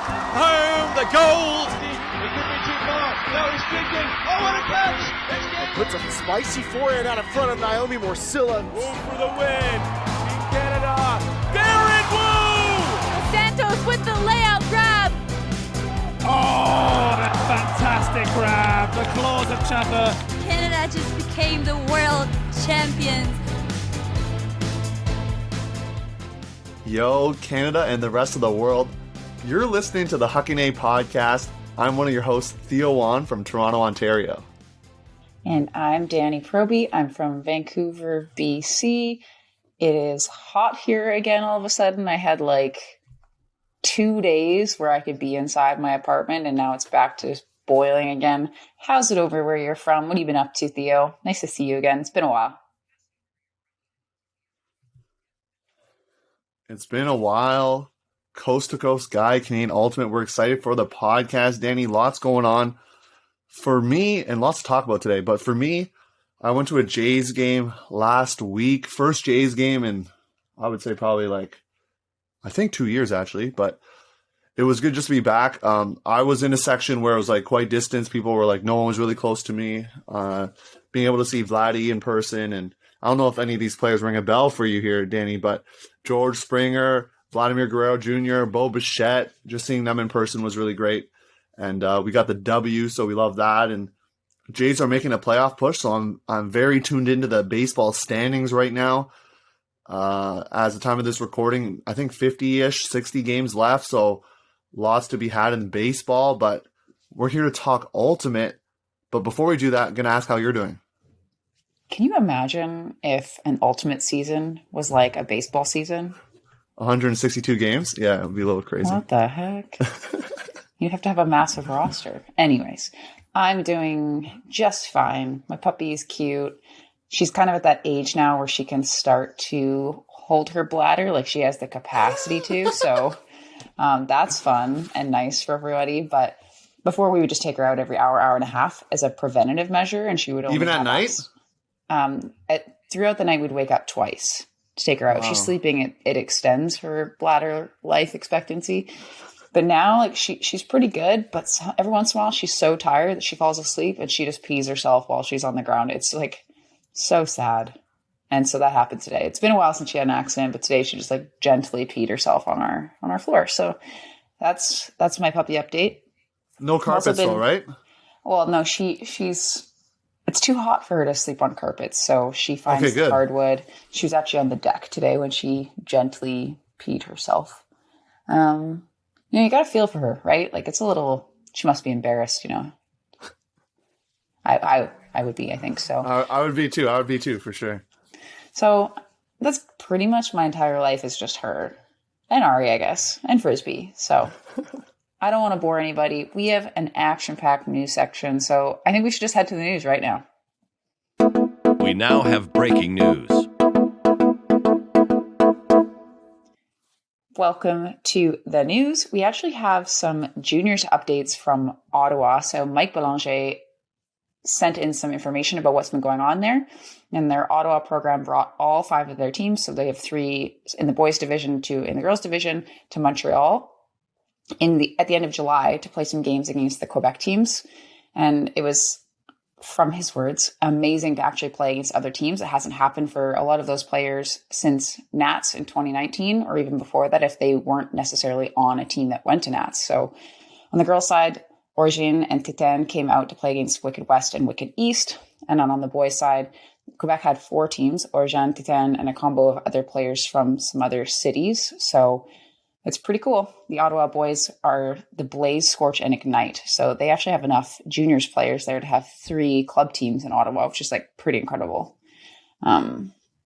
Home the gold. He could be too far. No, he's streaking. Oh, what a catch! And puts a spicy forehand out in front of Naomi Morsilla. Move for the win. Team Canada. Darren Wu! Santos with the layout grab. Oh, that fantastic grab. The claws of Chaffer. Canada just became the world champions. Yo, Canada and the rest of the world. You're listening to the Huckin podcast. I'm one of your hosts, Theo Wan from Toronto, Ontario. And I'm Danie Proby. I'm from Vancouver, BC. It is hot here again all of a sudden. I had like 2 days where I could be inside my apartment, and now it's back to boiling again. How's it over where you're from? What have you been up to, Theo? Nice to see you again. It's been a while. It's been a while. Coast to Coast Guy, Canadian Ultimate. We're excited for the podcast, Danie. Lots going on for me and lots to talk about today. But for me, I went to a Jays game last week. First Jays game in, I would say probably I think 2 years actually. But it was good just to be back. I was in a section where it was quite distant. People were no one was really close to me. Being able to see Vladdy in person, and I don't know if any of these players ring a bell for you here, Danie, but George Springer, Vladimir Guerrero Jr., Bo Bichette, just seeing them in person was really great. And we got the W, so we love that. And Jays are making a playoff push, so I'm very tuned into the baseball standings right now. As the time of this recording, I think 50-ish, 60 games left, so lots to be had in baseball. But we're here to talk Ultimate. But before we do that, I'm going to ask how you're doing. Can you imagine if an Ultimate season was like a baseball season? 162 games? Yeah, it would be a little crazy. What the heck? You'd have to have a massive roster. Anyways, I'm doing just fine. My puppy is cute. She's kind of at that age now where she can start to hold her bladder, she has the capacity to. So that's fun and nice for everybody. But before, we would just take her out every hour, hour and a half as a preventative measure, and she would only even at night? Throughout the night, we'd wake up twice to take her out. Wow. She's sleeping. It extends her bladder life expectancy. But now, she's pretty good. But every once in a while, she's so tired that she falls asleep and she just pees herself while she's on the ground. It's so sad. And so that happened today. It's been a while since she had an accident, but today she just gently peed herself on our floor. So that's my puppy update. No carpets though, right? Well, no, she's. It's too hot for her to sleep on carpets, so she finds hardwood. She was actually on the deck today when she gently peed herself. You got to feel for her, right? It's a little. She must be embarrassed, I would be, I think so. I would be too. I would be too, for sure. So that's pretty much my entire life is just her and Ari, I guess, and Frisbee. So. I don't want to bore anybody. We have an action-packed news section, so I think we should just head to the news right now. We now have breaking news. Welcome to the news. We actually have some juniors updates from Ottawa. So Mike Belanger sent in some information about what's been going on there. And their Ottawa program brought all 5 of their teams. So they have 3 in the boys division, 2 in the girls division, to Montreal at the end of July to play some games against the Quebec teams. And it was, from his words, amazing to actually play against other teams. It hasn't happened for a lot of those players since Nats in 2019, or even before that, if they weren't necessarily on a team that went to Nats. So on the girls' side, Origin and Titan came out to play against Wicked West and Wicked East. And then on the boys' side, Quebec had 4 teams, Origin, Titan, and a combo of other players from some other cities. So it's pretty cool. The Ottawa boys are the Blaze, Scorch, and Ignite. So they actually have enough juniors players there to have 3 club teams in Ottawa, which is pretty incredible.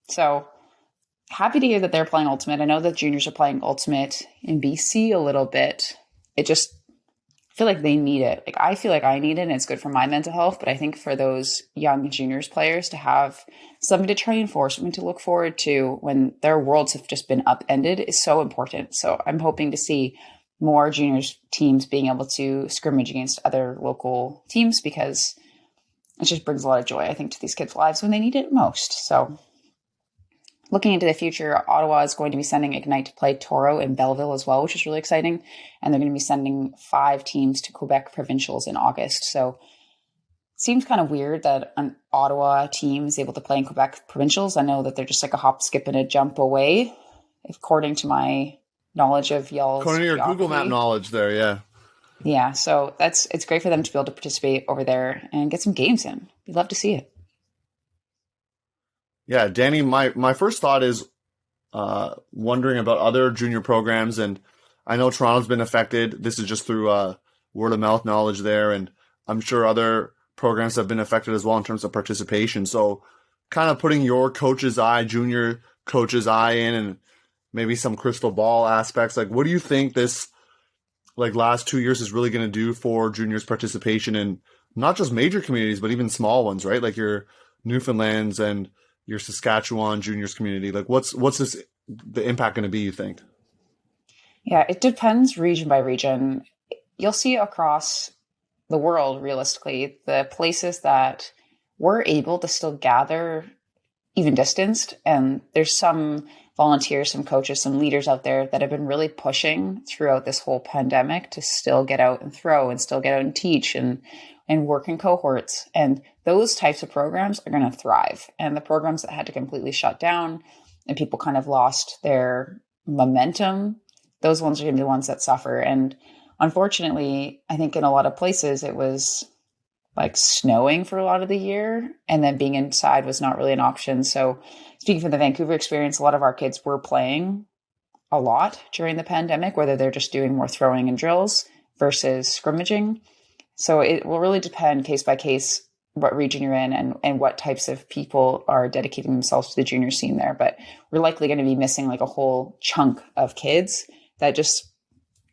So happy to hear that they're playing Ultimate. I know that juniors are playing Ultimate in BC a little bit. I feel like they need it. I feel like I need it, and it's good for my mental health. But I think for those young juniors players to have something to train for, something to look forward to when their worlds have just been upended is so important. So I'm hoping to see more juniors teams being able to scrimmage against other local teams, because it just brings a lot of joy, I think, to these kids' lives when they need it most. So looking into the future, Ottawa is going to be sending Ignite to play Toro in Belleville as well, which is really exciting. And they're going to be sending 5 teams to Quebec Provincials in August. So it seems kind of weird that an Ottawa team is able to play in Quebec Provincials. I know that they're just like a hop, skip, and a jump away, according to my knowledge of y'all's According to your geography. Google Map knowledge there, yeah. Yeah, so it's great for them to be able to participate over there and get some games in. We'd love to see it. Yeah, Danny, my first thought is wondering about other junior programs, and I know Toronto's been affected. This is just through word of mouth knowledge there, and I'm sure other programs have been affected as well in terms of participation. So kind of putting your coach's eye, junior coach's eye in, and maybe some crystal ball aspects, like what do you think this last 2 years is really going to do for juniors participation in not just major communities, but even small ones, right? Like your Newfoundlands and your Saskatchewan juniors community. Like what's the impact going to be, you think? Yeah, it depends region by region. You'll see across the world, realistically, the places that were able to still gather even distanced. And there's some volunteers, some coaches, some leaders out there that have been really pushing throughout this whole pandemic to still get out and throw and still get out and teach and work in cohorts. And those types of programs are going to thrive. And the programs that had to completely shut down and people kind of lost their momentum, those ones are going to be the ones that suffer. And unfortunately, I think in a lot of places it was like snowing for a lot of the year, and then being inside was not really an option. So speaking from the Vancouver experience, a lot of our kids were playing a lot during the pandemic, whether they're just doing more throwing and drills versus scrimmaging. So it will really depend case by case what region you're in and what types of people are dedicating themselves to the junior scene there. But we're likely going to be missing like a whole chunk of kids that just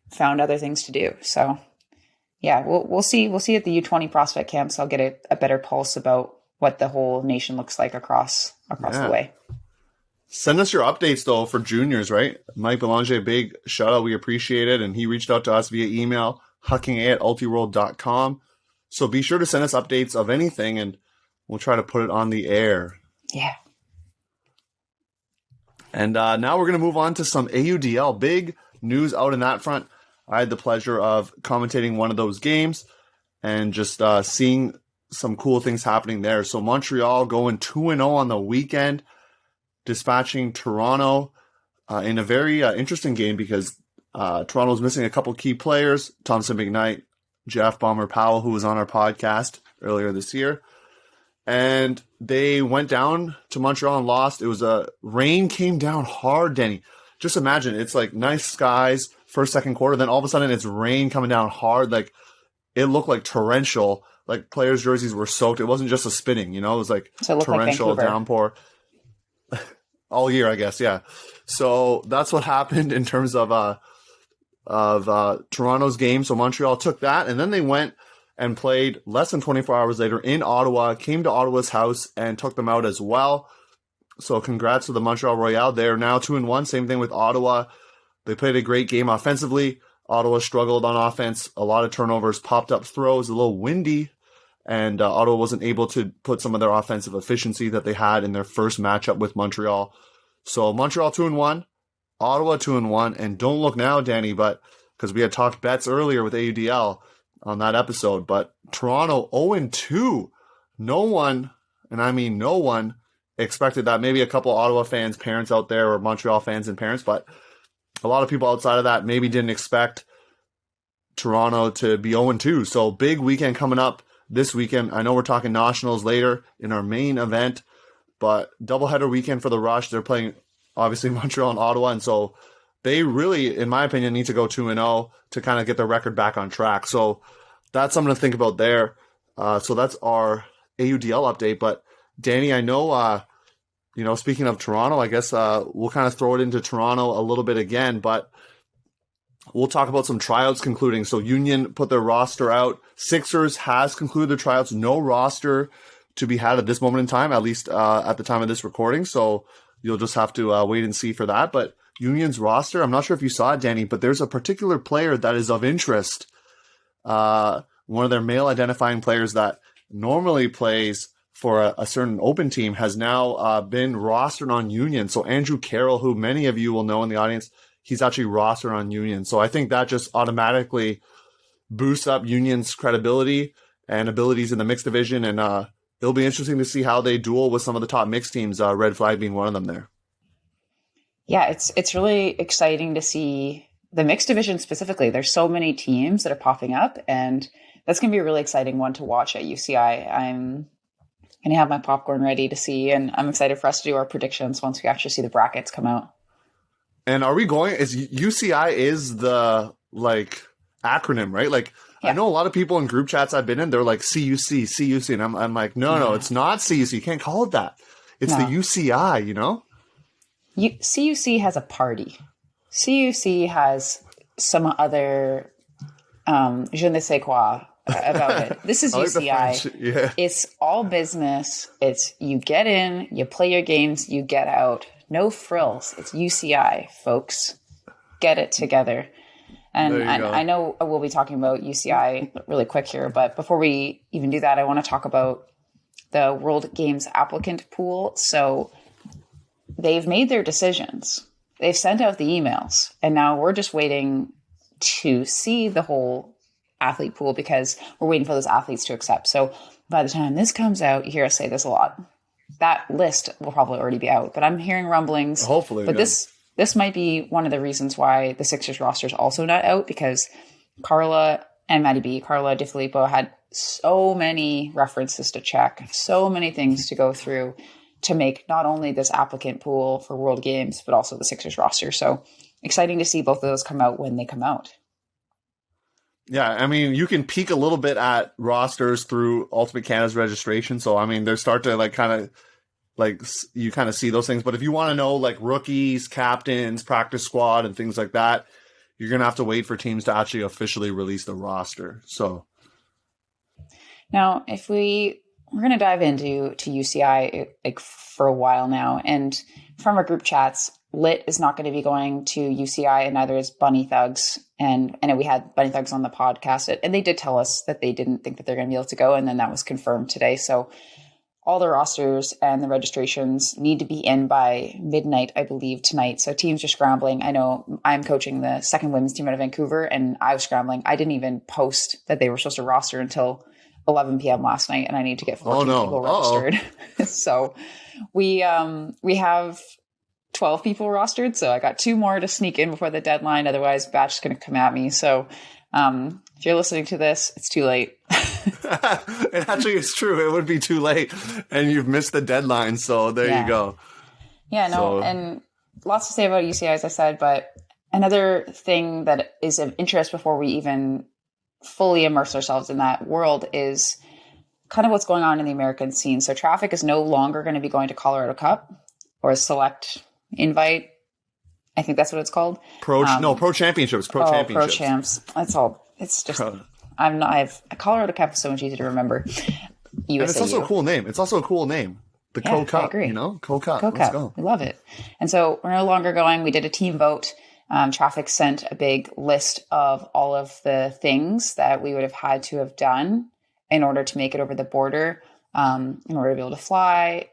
found other things to do. So yeah, we'll see. We'll see at the U20 prospect camps. I'll get a better pulse about what the whole nation looks like across the way. Send us your updates though for juniors, right? Mike Belanger, big shout out. We appreciate it. And he reached out to us via email, hucking@ultiworld.com. So be sure to send us updates of anything and we'll try to put it on the air. Yeah. And now we're going to move on to some AUDL. Big news out in that front. I had the pleasure of commentating one of those games and just seeing some cool things happening there. So Montreal going 2-0 on the weekend, dispatching Toronto in a very interesting game because Toronto's missing a couple key players, Thompson McKnight, Jeff Bomber Powell, who was on our podcast earlier this year. And they went down to Montreal and lost. It was rain came down hard, Denny. Just imagine, it's like nice skies first, second quarter, then all of a sudden it's rain coming down hard. Like it looked like torrential, like players' jerseys were soaked. It wasn't just a spitting, it was like torrential like downpour all year, I guess. Yeah. So that's what happened in terms of Toronto's game. So Montreal took that, and then they went and played less than 24 hours later in Ottawa, came to Ottawa's house and took them out as well. So congrats to the Montreal Royale. They're now 2-1. Same thing with Ottawa. They played a great game offensively. Ottawa struggled on offense. A lot of turnovers, popped up throws, a little windy, and Ottawa wasn't able to put some of their offensive efficiency that they had in their first matchup with Montreal. So Montreal 2-1, Ottawa 2-1, and don't look now, Danny, but because we had talked bets earlier with AUDL on that episode, but Toronto 0-2. No one, and I mean no one, expected that. Maybe a couple Ottawa fans, parents out there, or Montreal fans and parents, but a lot of people outside of that maybe didn't expect Toronto to be 0-2. So big weekend coming up this weekend. I know we're talking Nationals later in our main event, but doubleheader weekend for the Rush. They're playing obviously Montreal and Ottawa, and so they really, in my opinion, need to go 2-0 to kind of get their record back on track. So that's something to think about there. So that's our AUDL update. But Danny, I know, speaking of Toronto, I guess we'll kind of throw it into Toronto a little bit again, but we'll talk about some tryouts concluding. So Union put their roster out. Sixers has concluded their tryouts. No roster to be had at this moment in time, at least at the time of this recording. So you'll just have to wait and see for that. But Union's roster, I'm not sure if you saw it, Danny, but there's a particular player that is of interest. One of their male identifying players that normally plays for a certain open team has now been rostered on Union. So Andrew Carroll, who many of you will know in the audience, he's actually rostered on Union. So I think that just automatically boosts up Union's credibility and abilities in the mixed division. And it'll be interesting to see how they duel with some of the top mixed teams, Red Flag being one of them there. Yeah, it's really exciting to see the mixed division specifically. There's so many teams that are popping up, and that's going to be a really exciting one to watch at UCI. I'm going to have my popcorn ready to see, and I'm excited for us to do our predictions once we actually see the brackets come out. And are we going, is UCI is the acronym, right? Yeah. I know a lot of people in group chats I've been in, they're like CUC, and I'm like, no, it's not CUC. You can't call it that. It's the UCI, you know? CUC has a party. CUC has some other je ne sais quoi about it. This is UCI. Yeah. It's all business. It's you get in, you play your games, you get out. No frills. It's UCI, folks. Get it together. And I know we'll be talking about UCI really quick here, but before we even do that, I want to talk about the World Games applicant pool. So they've made their decisions. They've sent out the emails, and now we're just waiting to see the whole athlete pool because we're waiting for those athletes to accept. So by the time this comes out, you hear us say this a lot. That list will probably already be out, but I'm hearing rumblings. Hopefully. But this might be one of the reasons why the Sixers roster is also not out, because Carla and Maddie B, Carla DiFilippo, had so many references to check, so many things to go through to make not only this applicant pool for World Games, but also the Sixers roster. So exciting to see both of those come out when they come out. Yeah, I mean, you can peek a little bit at rosters through Ultimate Canada's registration. So, I mean, they start to you kind of see those things. But if you want to know rookies, captains, practice squad, and things like that, you're going to have to wait for teams to actually officially release the roster. So now, if we're going to dive into UCI for a while now, and from our group chats, Lit is not going to be going to UCI, and neither is Bunny Thugs. And I know we had Bunny Thugs on the podcast, and they did tell us that they didn't think that they're going to be able to go, and then that was confirmed today. So all the rosters and the registrations need to be in by midnight, I believe, tonight. So teams are scrambling. I know I'm coaching the second women's team out of Vancouver, and I was scrambling. I didn't even post that they were supposed to roster until 11 p.m. last night, and I need to get 14 people registered. So we have 12 people rostered, so I got 2 more to sneak in before the deadline. Otherwise, Batch is going to come at me. So if you're listening to this, it's too late. It actually is true. It would be too late, and you've missed the deadline. So there you go. Yeah, no, and lots to say about UCI, as I said, but another thing that is of interest before we even fully immerse ourselves in that world is kind of what's going on in the American scene. So Traffic is no longer going to be going to Colorado Cup or a select invite. I think that's what it's called. Pro Championships. Pro Champs. That's all. It's just Colorado Cup is so much easier to remember. And it's also a cool name. The Co Cup. I agree. Co Cup. Let's go. We love it. And so we're no longer going. We did a team vote. Traffic sent a big list of all of the things that we would have had to have done in order to make it over the border, in order to be able to fly.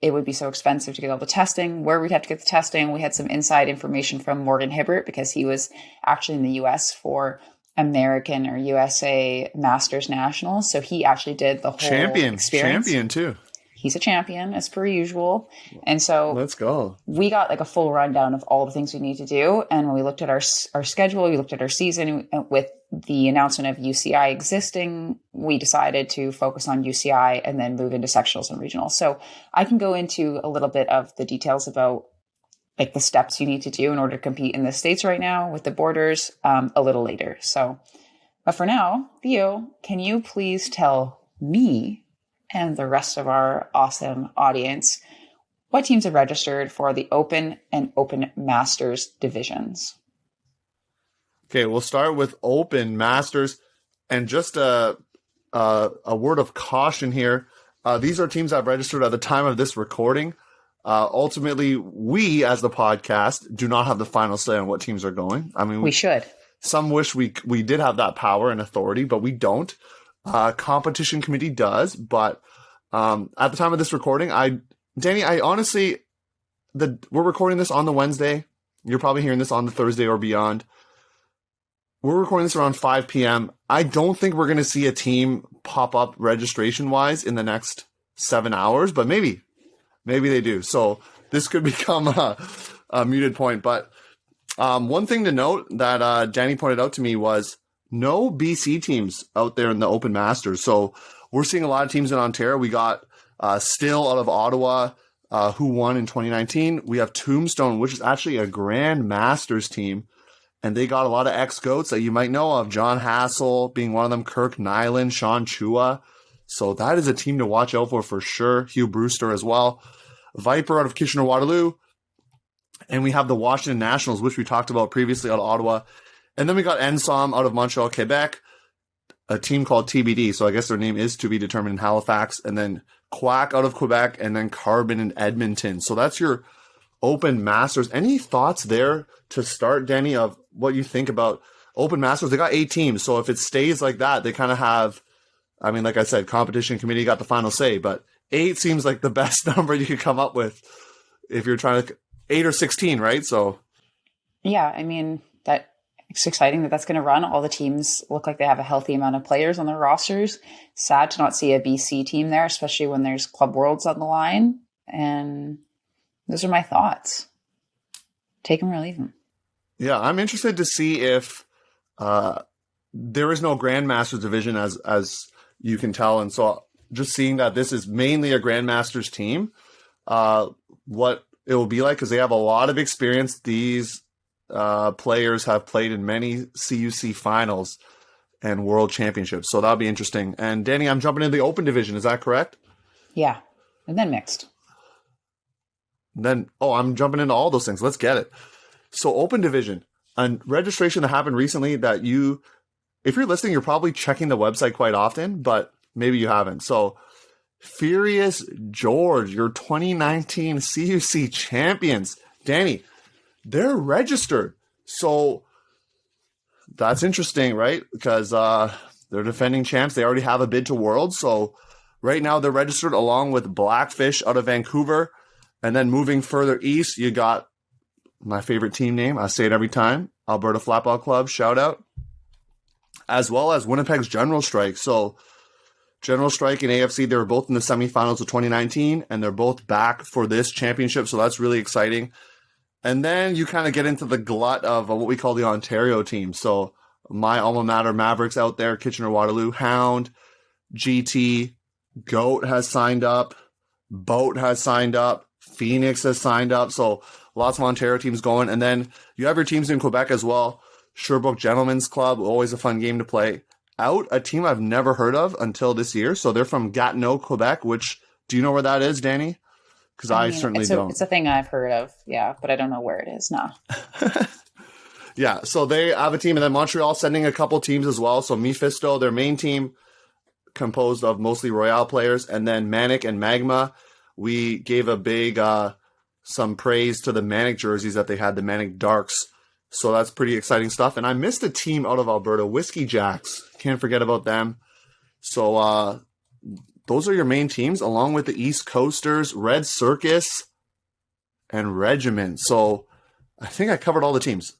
It would be so expensive to get all the testing, where we'd have to get the testing. We had some inside information from Morgan Hibbert because he was actually in the U.S. for American or USA Masters Nationals. So he actually did the whole experience. Champion too. He's a champion as per usual. And so let's go. We got a full rundown of all the things we need to do. And when we looked at our schedule, we looked at our season with the announcement of UCI existing, we decided to focus on UCI and then move into sectionals and regionals. So I can go into a little bit of the details about the steps you need to do in order to compete in the States right now with the borders a little later. So, but for now, Theo, can you please tell me and the rest of our awesome audience what teams have registered for the Open and Open Masters divisions? Okay, we'll start with Open Masters. And just a word of caution here. These are teams that have registered at the time of this recording. Ultimately, we, as the podcast, do not have the final say on what teams are going. I mean, we should. Some wish we did have that power and authority, but we don't. Competition committee does, but At the time of this recording, Danny, I honestly, we're recording this on the Wednesday. You're probably hearing this on the Thursday or beyond. We're recording this around 5 p.m. I don't think we're going to see a team pop up registration-wise in the next 7 hours, but maybe they do. So this could become a muted point. But one thing to note that Danny pointed out to me was no BC teams out there in the Open Masters. So we're seeing a lot of teams in Ontario. We got Still out of Ottawa, who won in 2019. We have Tombstone, which is actually a Grand Masters team. And they got a lot of ex-goats that you might know of. John Hassel being one of them, Kirk Nyland, Sean Chua. So that is a team to watch out for sure. Hugh Brewster as well. Viper out of Kitchener-Waterloo. And we have the Washington Nationals, which we talked about previously, out of Ottawa. And then we got Ensom out of Montreal, Quebec. A team called TBD. So I guess their name is to be determined in Halifax. And then Quack out of Quebec. And then Carbon in Edmonton. So that's your Open Masters. Any thoughts there to start, Danny, of what you think about Open Masters? They got 8 teams, so if it stays like that, they kind of have, I mean, like I said, competition committee got the final say, but 8 seems like the best number you could come up with if you're trying to, 8 or 16, right? So yeah, I mean, it's exciting that that's going to run. All the teams look like they have a healthy amount of players on their rosters. Sad to not see a BC team there, especially when there's Club Worlds on the line. And those are my thoughts. Take them or leave them. Yeah, I'm interested to see if there is no Grandmasters division, as you can tell. And so just seeing that this is mainly a Grandmasters team, what it will be like, because they have a lot of experience. These players have played in many CUC finals and world championships. So that'll be interesting. And Danny, I'm jumping into the Open division. Is that correct? Yeah. And then mixed. Then, I'm jumping into all those things. Let's get it. So Open division, a registration that happened recently that if you're listening, you're probably checking the website quite often, but maybe you haven't. So Furious George, your 2019 CUC champions. Danny, they're registered. So that's interesting, right? Because they're defending champs. They already have a bid to Worlds. So right now they're registered along with Blackfish out of Vancouver. And then moving further east, you got my favorite team name. I say it every time. Alberta Flatball Club, shout out. As well as Winnipeg's General Strike. So General Strike and AFC, they were both in the semifinals of 2019, and they're both back for this championship. So that's really exciting. And then you kind of get into the glut of what we call the Ontario team. So my alma mater Mavericks out there, Kitchener-Waterloo, Hound, GT, Goat has signed up, Boat has signed up, Phoenix has signed up. So lots of Ontario teams going. And then you have your teams in Quebec as well. Sherbrooke Gentlemen's Club, always a fun game to play. Out a team I've never heard of until this year. So they're from Gatineau, Quebec, which, do you know where that is, Danny? Because I certainly don't. It's a thing I've heard of, yeah, but I don't know where it is now. Yeah, so they have a team, and then Montreal sending a couple teams as well. So Mephisto, their main team, composed of mostly Royale players, and then Manic and Magma. We gave a big some praise to the Manic jerseys that they had, the Manic Darks. So that's pretty exciting stuff. And I missed a team out of Alberta, Whiskey Jacks. Can't forget about them. So those are your main teams, along with the East Coasters, Red Circus, and Regiment. So I think I covered all the teams.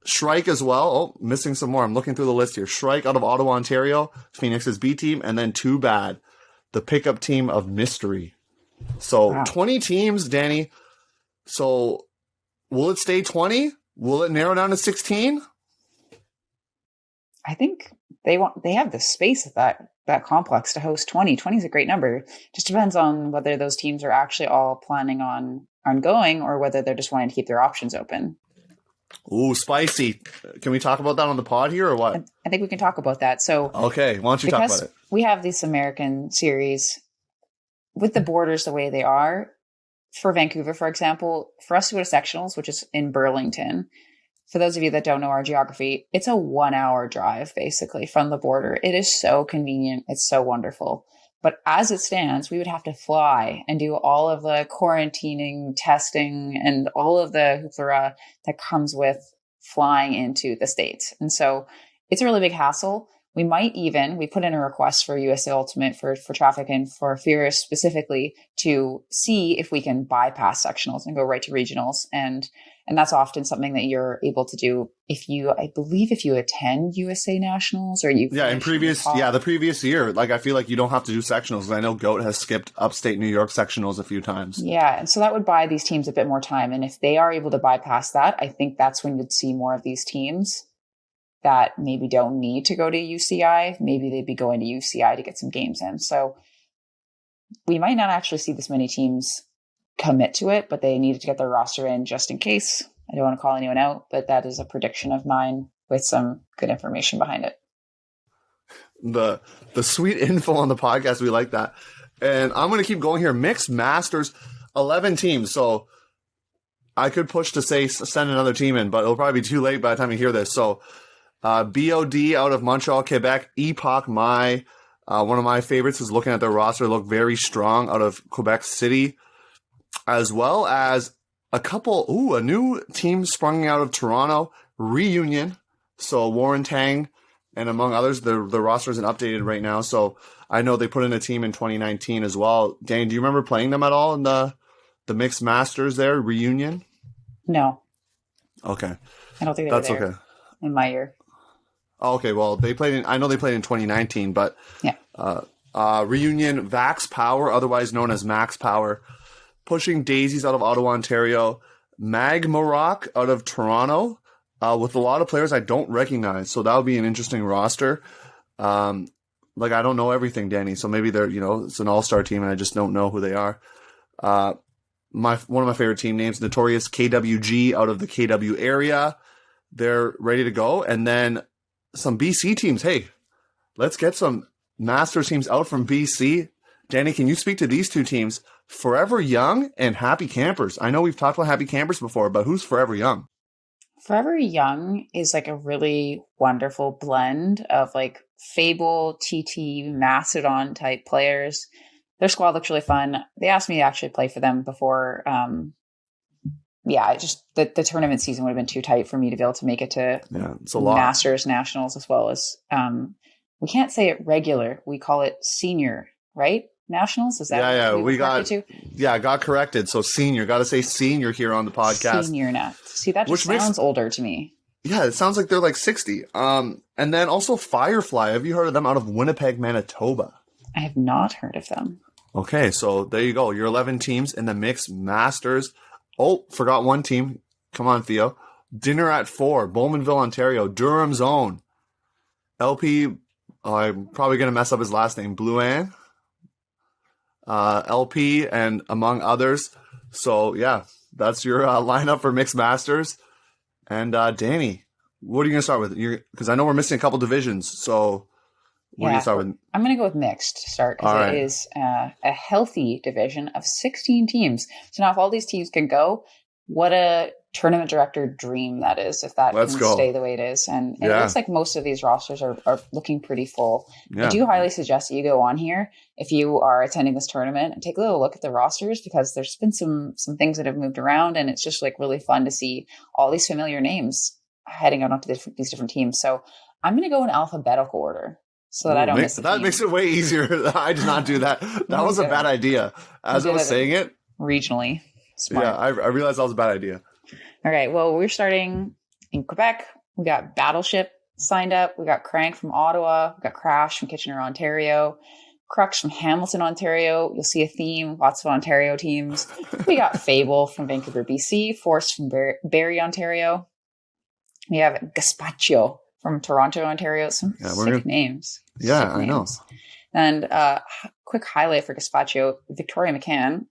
Shrike as well. Oh, missing some more. I'm looking through the list here. Shrike out of Ottawa, Ontario, Phoenix's B team, and then Too Bad, the pickup team of Mystery. So wow. 20 teams, Danny. So will it stay 20? Will it narrow down to 16? I think they have the space at that complex to host 20. 20 is a great number. Just depends on whether those teams are actually all planning on going or whether they're just wanting to keep their options open. Ooh, spicy. Can we talk about that on the pod here or what? I think we can talk about that. So okay, why don't you talk about it? We have this American series with the borders the way they are. For Vancouver, for example, for us to go to sectionals, which is in Burlington, for those of you that don't know our geography, it's a 1-hour drive basically from the border. It is so convenient. It's so wonderful. But as it stands, we would have to fly and do all of the quarantining, testing, and all of the hoopla that comes with flying into the States. And so it's a really big hassle. We put in a request for USA Ultimate for traffic and for Furious specifically to see if we can bypass sectionals and go right to regionals. And that's often something that you're able to do if you attend USA Nationals or you. Yeah, the previous year. Like, I feel like you don't have to do sectionals. I know GOAT has skipped upstate New York sectionals a few times. Yeah, and so that would buy these teams a bit more time. And if they are able to bypass that, I think that's when you'd see more of these teams that maybe don't need to go to UCI. Maybe they'd be going to UCI to get some games in. So we might not actually see this many teams commit to it, but they needed to get their roster in just in case. I don't want to call anyone out, but that is a prediction of mine with some good information behind it. The sweet info on the podcast, we like that. And I'm going to keep going here. Mixed Masters, 11 teams. So I could push to say send another team in, but it'll probably be too late by the time you hear this. So BOD out of Montreal, Quebec, Epoch Mai, one of my favorites, is looking at their roster, look very strong out of Quebec City, as well as a new team sprung out of Toronto, Reunion. So Warren Tang and among others, the roster isn't updated right now. So I know they put in a team in 2019 as well. Danny, do you remember playing them at all in the Mixed Masters there, Reunion? No. Okay. I don't think they were there okay. in my year. Okay, well, I know they played in 2019, but yeah. Reunion, Vax Power, otherwise known as Max Power, pushing Daisies out of Ottawa, Ontario, Magmarock out of Toronto, with a lot of players I don't recognize, so that would be an interesting roster. I don't know everything, Danny, so maybe they're, it's an all-star team and I just don't know who they are. One of my favorite team names, Notorious KWG out of the KW area. They're ready to go. And then some BC teams. Hey, let's get some Masters teams out from BC. Danny, can you speak to these two teams, Forever Young and Happy Campers? I know we've talked about Happy Campers before, but who's Forever Young? Forever Young is like a really wonderful blend of like Fable, TT, Mastodon type players. Their squad looks really fun. They asked me to actually play for them before. The tournament season would have been too tight for me to be able to make it to it's a lot. Masters, Nationals, as well as we can't say it regular. We call it senior, right? Nationals? Is that we got got corrected. So senior, got to say senior here on the podcast. Senior Nat. See, that just sounds older to me. Yeah, it sounds like they're like 60. And then also Firefly. Have you heard of them out of Winnipeg, Manitoba? I have not heard of them. Okay, so there you go. Your 11 teams in the Mixed Masters. Oh, forgot one team. Come on, Theo. Dinner at 4, Bowmanville, Ontario, Durham's own. LP, I'm probably going to mess up his last name, Bluan. LP, and among others. So, yeah, that's your lineup for Mixed Masters. And Danny, what are you going to start with? Because I know we're missing a couple divisions, so what do you start with? I'm going to go with mixed to start because it is a healthy division of 16 teams. So now if all these teams can go, what a tournament director dream that is if that can stay the way it is. And it looks like most of these rosters are looking pretty full. Yeah. I do highly suggest that you go on here if you are attending this tournament and take a little look at the rosters because there's been some things that have moved around and it's just like really fun to see all these familiar names heading out onto these different teams. So I'm going to go in alphabetical order. So that I don't miss that makes it way easier. I did not do that. That was a bad idea. As I was saying it. Regionally. Smart. Yeah, I realized that was a bad idea. All right. Well, we're starting in Quebec. We got Battleship signed up. We got Crank from Ottawa. We got Crash from Kitchener, Ontario. Crux from Hamilton, Ontario. You'll see a theme. Lots of Ontario teams. We got Fable from Vancouver, BC. Force from Barrie, Ontario. We have Gaspacho from Toronto, Ontario. Some sick names. Yeah, I know. And quick highlight for Gaspacho, Victoria McCann,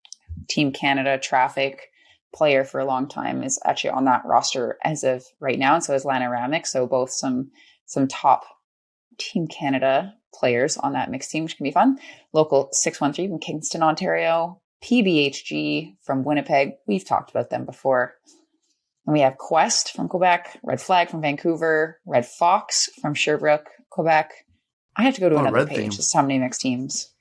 Team Canada traffic player for a long time, is actually on that roster as of right now. And so is Lana Ramick. So both some top Team Canada players on that mixed team, which can be fun. Local 613 from Kingston, Ontario. PBHG from Winnipeg. We've talked about them before. And we have Quest from Quebec, Red Flag from Vancouver, Red Fox from Sherbrooke, Quebec. I have to go to another page. This is how many mixed teams.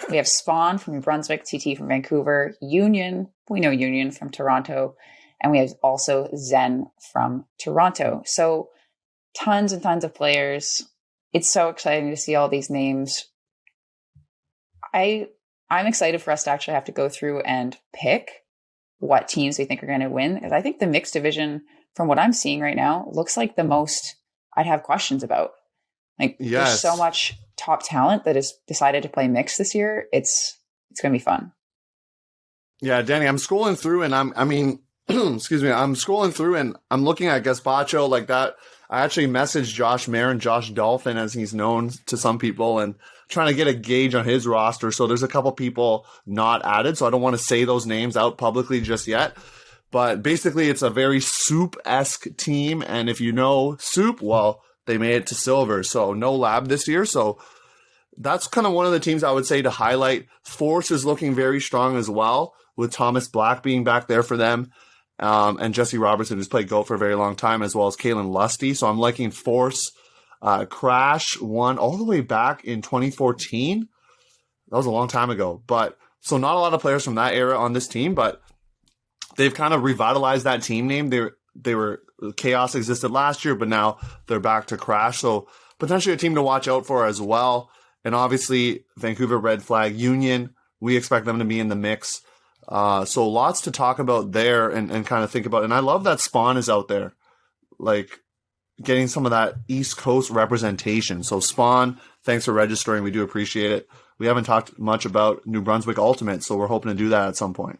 We have Spawn from New Brunswick, TT from Vancouver, Union, we know Union from Toronto, and we have also Zen from Toronto. So tons and tons of players. it's so exciting to see all these names. I'm excited for us to actually have to go through and pick what teams we think are going to win. Because I think the mixed division, from what I'm seeing right now, looks like the most I'd have questions about. Like, there's so much top talent that has decided to play mixed this year. It's going to be fun. Yeah, Danie, I'm scrolling through and I'm scrolling through and I'm looking at Gaspacho like that. I actually messaged Josh Marin, Josh Dolphin, as he's known to some people, and trying to get a gauge on his roster. So there's a couple people not added, so I don't want to say those names out publicly just yet. But basically, it's a very Soup-esque team, and if you know Soup, well, they made it to silver, so no Lab this year. So that's kind of one of the teams I would say to highlight. Force is looking very strong as well, with Thomas Black being back there for them. And Jesse Robertson, who's played GOAT for a very long time, as well as Kalen Lusty. So I'm liking Force. Crash won all the way back in 2014. That was a long time ago. But so not a lot of players from that era on this team, but they've kind of revitalized that team name. They were Chaos existed last year, but now they're back to Crash. So potentially a team to watch out for as well. And obviously Vancouver Red Flag Union, we expect them to be in the mix. So lots to talk about there and kind of think about. And I love that Spawn is out there, like getting some of that East Coast representation. So Spawn, thanks for registering. We do appreciate it. We haven't talked much about New Brunswick Ultimate, so we're hoping to do that at some point.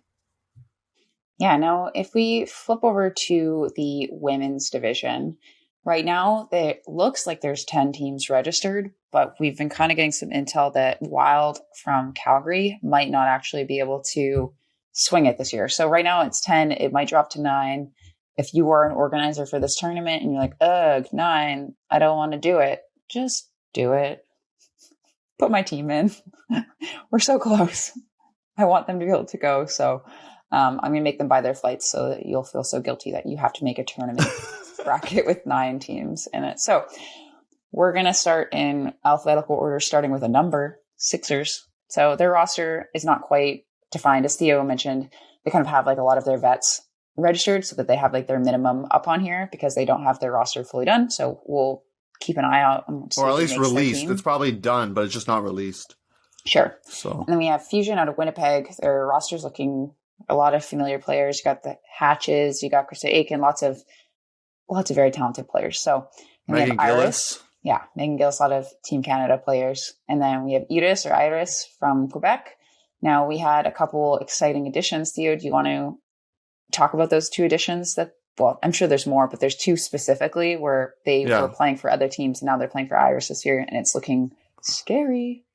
Yeah, no, if we flip over to the women's division, right now it looks like there's 10 teams registered, but we've been kind of getting some intel that Wild from Calgary might not actually be able to swing it this year. So right now it's 10. It might drop to 9. If you are an organizer for this tournament and you're like, ugh, 9, I don't want to do it, just do it. Put my team in. We're so close. I want them to be able to go. So I'm going to make them buy their flights so that you'll feel so guilty that you have to make a tournament bracket with 9 teams in it. So we're going to start in alphabetical order, starting with a number, Sixers. So their roster is not quite defined. As Theo mentioned, they kind of have like a lot of their vets registered so that they have like their minimum up on here because they don't have their roster fully done. So we'll keep an eye out. Or at least released. It's probably done, but it's just not released. Sure. So and then we have Fusion out of Winnipeg. Their roster's looking a lot of familiar players. You got the Hatches, you got Krista Aiken, lots of very talented players. So Megan we have Gillis. Yeah, Megan Gillis, a lot of Team Canada players. And then we have Iris from Quebec. Now, we had a couple exciting additions. Theo, do you want to talk about those 2 additions? Well, I'm sure there's more, but there's 2 specifically where they were playing for other teams, and now they're playing for Iris this year, and it's looking scary.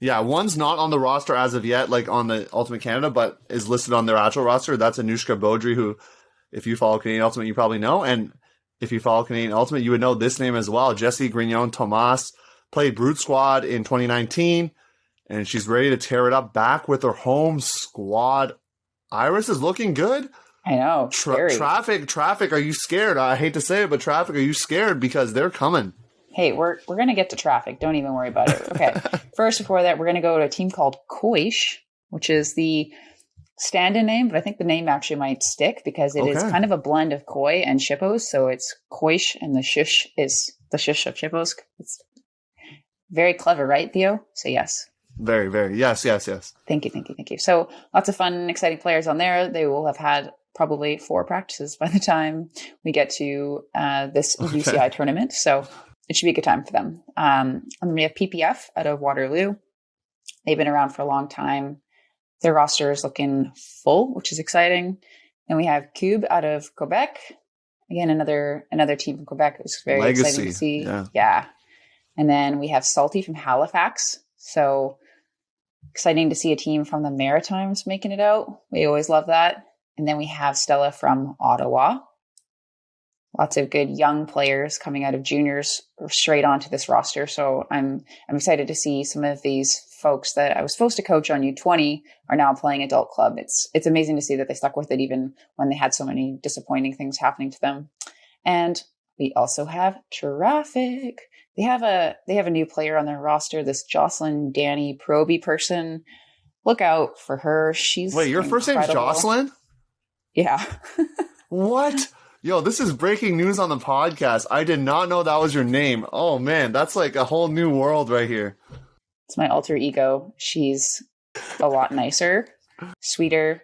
Yeah, one's not on the roster as of yet, like on the Ultimate Canada, but is listed on their actual roster. That's Anushka Beaudry, who, if you follow Canadian Ultimate, you probably know. And if you follow Canadian Ultimate, you would know this name as well. Jessie Grignon Tomas played Brute Squad in 2019. And she's ready to tear it up back with her home squad. Iris is looking good. I know. Traffic. Are you scared? I hate to say it, but Traffic, are you scared? Because they're coming. Hey, we're going to get to Traffic. Don't even worry about it. Okay. First, before that, we're going to go to a team called Koish, which is the stand-in name, but I think the name actually might stick because it is kind of a blend of Koi and Shippos. So it's Koish, and the shush is the shush of Shippos. It's very clever, right, Theo? Say yes. Very, very. Yes. Thank you. So lots of fun, exciting players on there. They will have had probably 4 practices by the time we get to this UCI tournament. So it should be a good time for them. And then we have PPF out of Waterloo. They've been around for a long time. Their roster is looking full, which is exciting. And we have Cube out of Quebec. Again, another team from Quebec. It's very Legacy. Exciting to see. Yeah. And then we have Salty from Halifax. So exciting to see a team from the Maritimes making it out. We always love that. And then we have Stella from Ottawa. Lots of good young players coming out of juniors straight onto this roster. So I'm excited to see some of these folks that I was supposed to coach on U20 are now playing adult club. It's amazing to see that they stuck with it even when they had so many disappointing things happening to them. And we also have Traffic. They have a new player on their roster, this Jocelyn Danie Proby person. Look out for her. She's Wait, your first name's Jocelyn? Yeah. What? Yo, this is breaking news on the podcast. I did not know that was your name. Oh man, that's like a whole new world right here. It's my alter ego. She's a lot nicer, sweeter,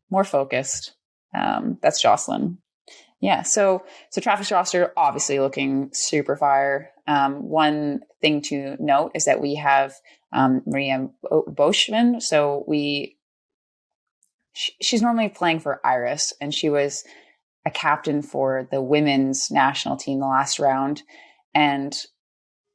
more focused. That's Jocelyn. Yeah, so Traffic's roster obviously looking super fire. One thing to note is that we have Maria Boschman. So she's normally playing for Iris, and she was a captain for the women's national team the last round. And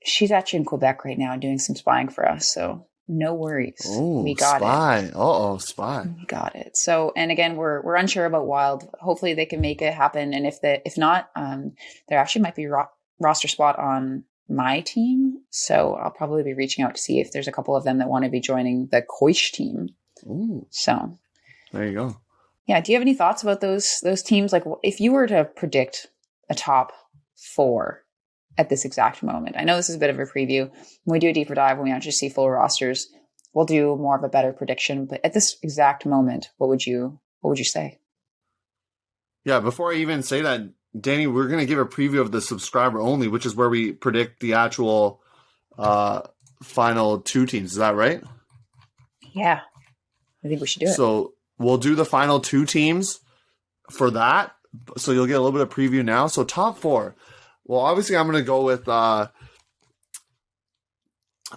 she's actually in Quebec right now doing some spying for us. So no worries. Oh, we got spy. it. Uh-oh, spy. We got it. So, and again, we're unsure about Wild. Hopefully they can make it happen. And if not, there actually might be a roster spot on my team. So I'll probably be reaching out to see if there's a couple of them that want to be joining the Koish team. Ooh. So There you go. yeah. Do you have any thoughts about those teams? Like if you were to predict a top 4 at this exact moment, I know this is a bit of a preview. When we do a deeper dive, when we actually see full rosters, we'll do more of a better prediction. But at this exact moment, what would you say? Yeah, before I even say that, Danny, we're going to give a preview of the subscriber only, which is where we predict the actual final 2 teams. Is that right? Yeah, I think we should do it. So we'll do the final 2 teams for that. So you'll get a little bit of preview now. So top 4. Well, obviously I'm going to go with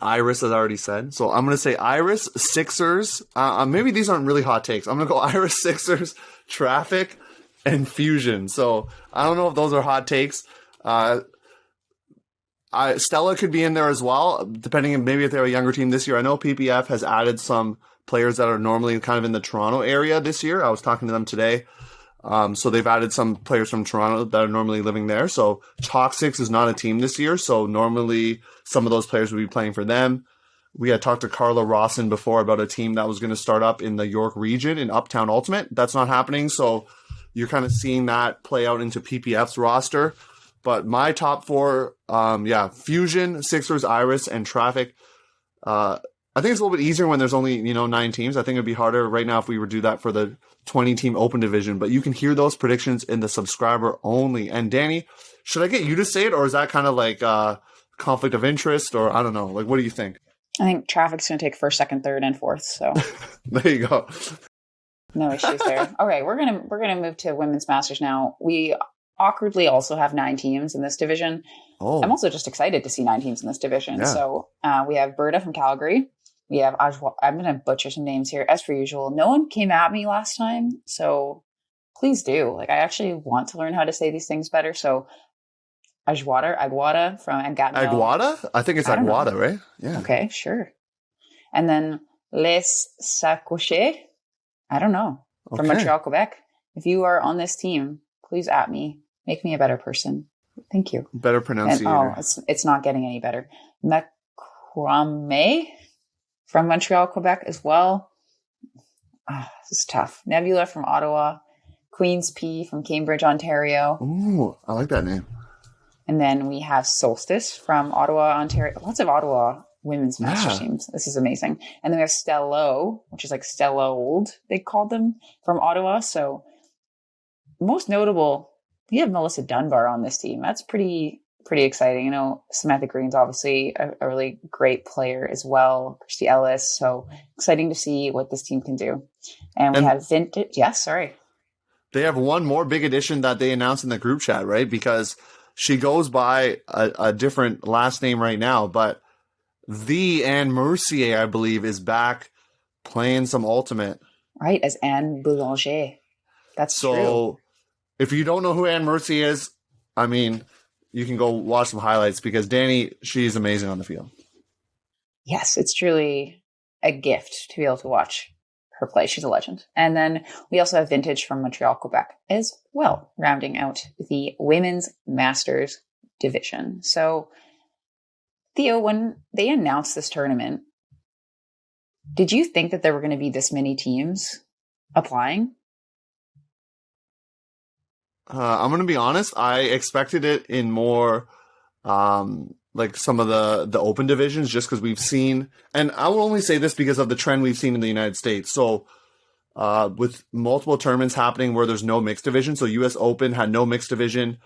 Iris, as I already said. So I'm going to say Iris, Sixers. Maybe these aren't really hot takes. I'm going to go Iris, Sixers, Traffic, and Fusion. So I don't know if those are hot takes. Stella could be in there as well, depending on maybe if they're a younger team this year. I know PPF has added some players that are normally kind of in the Toronto area this year. I was talking to them today. So they've added some players from Toronto that are normally living there. So Toxics is not a team this year. So normally some of those players would be playing for them. We had talked to Carla Rawson before about a team that was going to start up in the York region in Uptown Ultimate. That's not happening. So you're kind of seeing that play out into PPF's roster. But my top 4, Fusion, Sixers, Iris, and Traffic. I think it's a little bit easier when there's only, 9 teams. I think it'd be harder right now if we were to do that for the 20-team open division. But you can hear those predictions in the subscriber only. And Danny, should I get you to say it, or is that kind of like conflict of interest, or I don't know? Like, what do you think? I think Traffic's going to take 1st, 2nd, 3rd, and 4th. So there you go. No issues there. Okay, we're gonna move to Women's Masters now. We awkwardly also have 9 teams in this division. Oh. I'm also just excited to see 9 teams in this division. Yeah. So we have Berta from Calgary. We have I'm going to butcher some names here, as per usual. No one came at me last time, so please do. Like, I actually want to learn how to say these things better. So Aguada from Gatineau. Aguada? I think it's Aguada, right? Yeah. Okay, sure. And then Les Sacochets. I don't know. From Okay. Montreal, Quebec. If you are on this team, please at me. Make me a better person. Thank you. Better pronunciator. And, it's not getting any better. Macrame from Montreal, Quebec as well. This is tough. Nebula from Ottawa. Queen's P from Cambridge, Ontario. Ooh, I like that name. And then we have Solstice from Ottawa, Ontario. Lots of Ottawa women's master teams. This is amazing. And then we have Stello, which is like Stella Old, they called them, from Ottawa. So most notable, we have Melissa Dunbar on this team. That's pretty exciting. Samantha Green's obviously a really great player as well. Christy Ellis. So exciting to see what this team can do. And we have Vintage. Yes, sorry. They have one more big addition that they announced in the group chat, right? Because she goes by a different last name right now, but the Anne Mercier, I believe, is back playing some Ultimate. Right, as Anne Boulanger. That's true. So if you don't know who Anne Mercier is, I mean, you can go watch some highlights because Danie, she's amazing on the field. Yes, it's truly a gift to be able to watch her play. She's a legend. And then we also have Vintage from Montreal, Quebec as well, rounding out the Women's Masters division. So, Theo, when they announced this tournament, did you think that there were going to be this many teams applying? I'm going to be honest. I expected it in more like some of the open divisions just because we've seen, and I will only say this because of the trend we've seen in the United States. So with multiple tournaments happening where there's no mixed division. So US Open had no mixed division.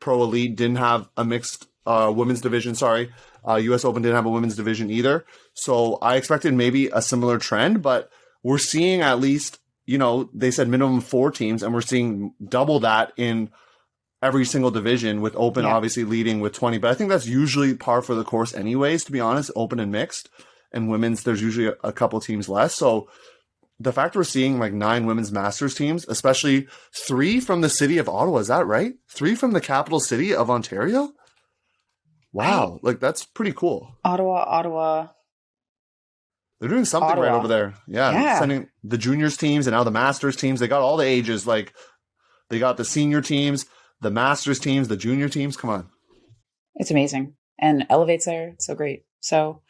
Pro Elite didn't have a mixed women's division, sorry. US Open didn't have a women's division either. So I expected maybe a similar trend, but we're seeing at least, they said minimum 4 teams, and we're seeing double that in every single division, with Open obviously leading with 20. But I think that's usually par for the course anyways, to be honest, Open and mixed. And women's, there's usually a couple teams less. So the fact we're seeing like 9 women's masters teams, especially 3 from the city of Ottawa, is that right? 3 from the capital city of Ontario? Wow, that's pretty cool. Ottawa. They're doing something right over there. Yeah, sending the juniors teams and now the masters teams. They got all the ages. Like, they got the senior teams, the masters teams, the junior teams. Come on. It's amazing. And Elevate's there. It's so great. So,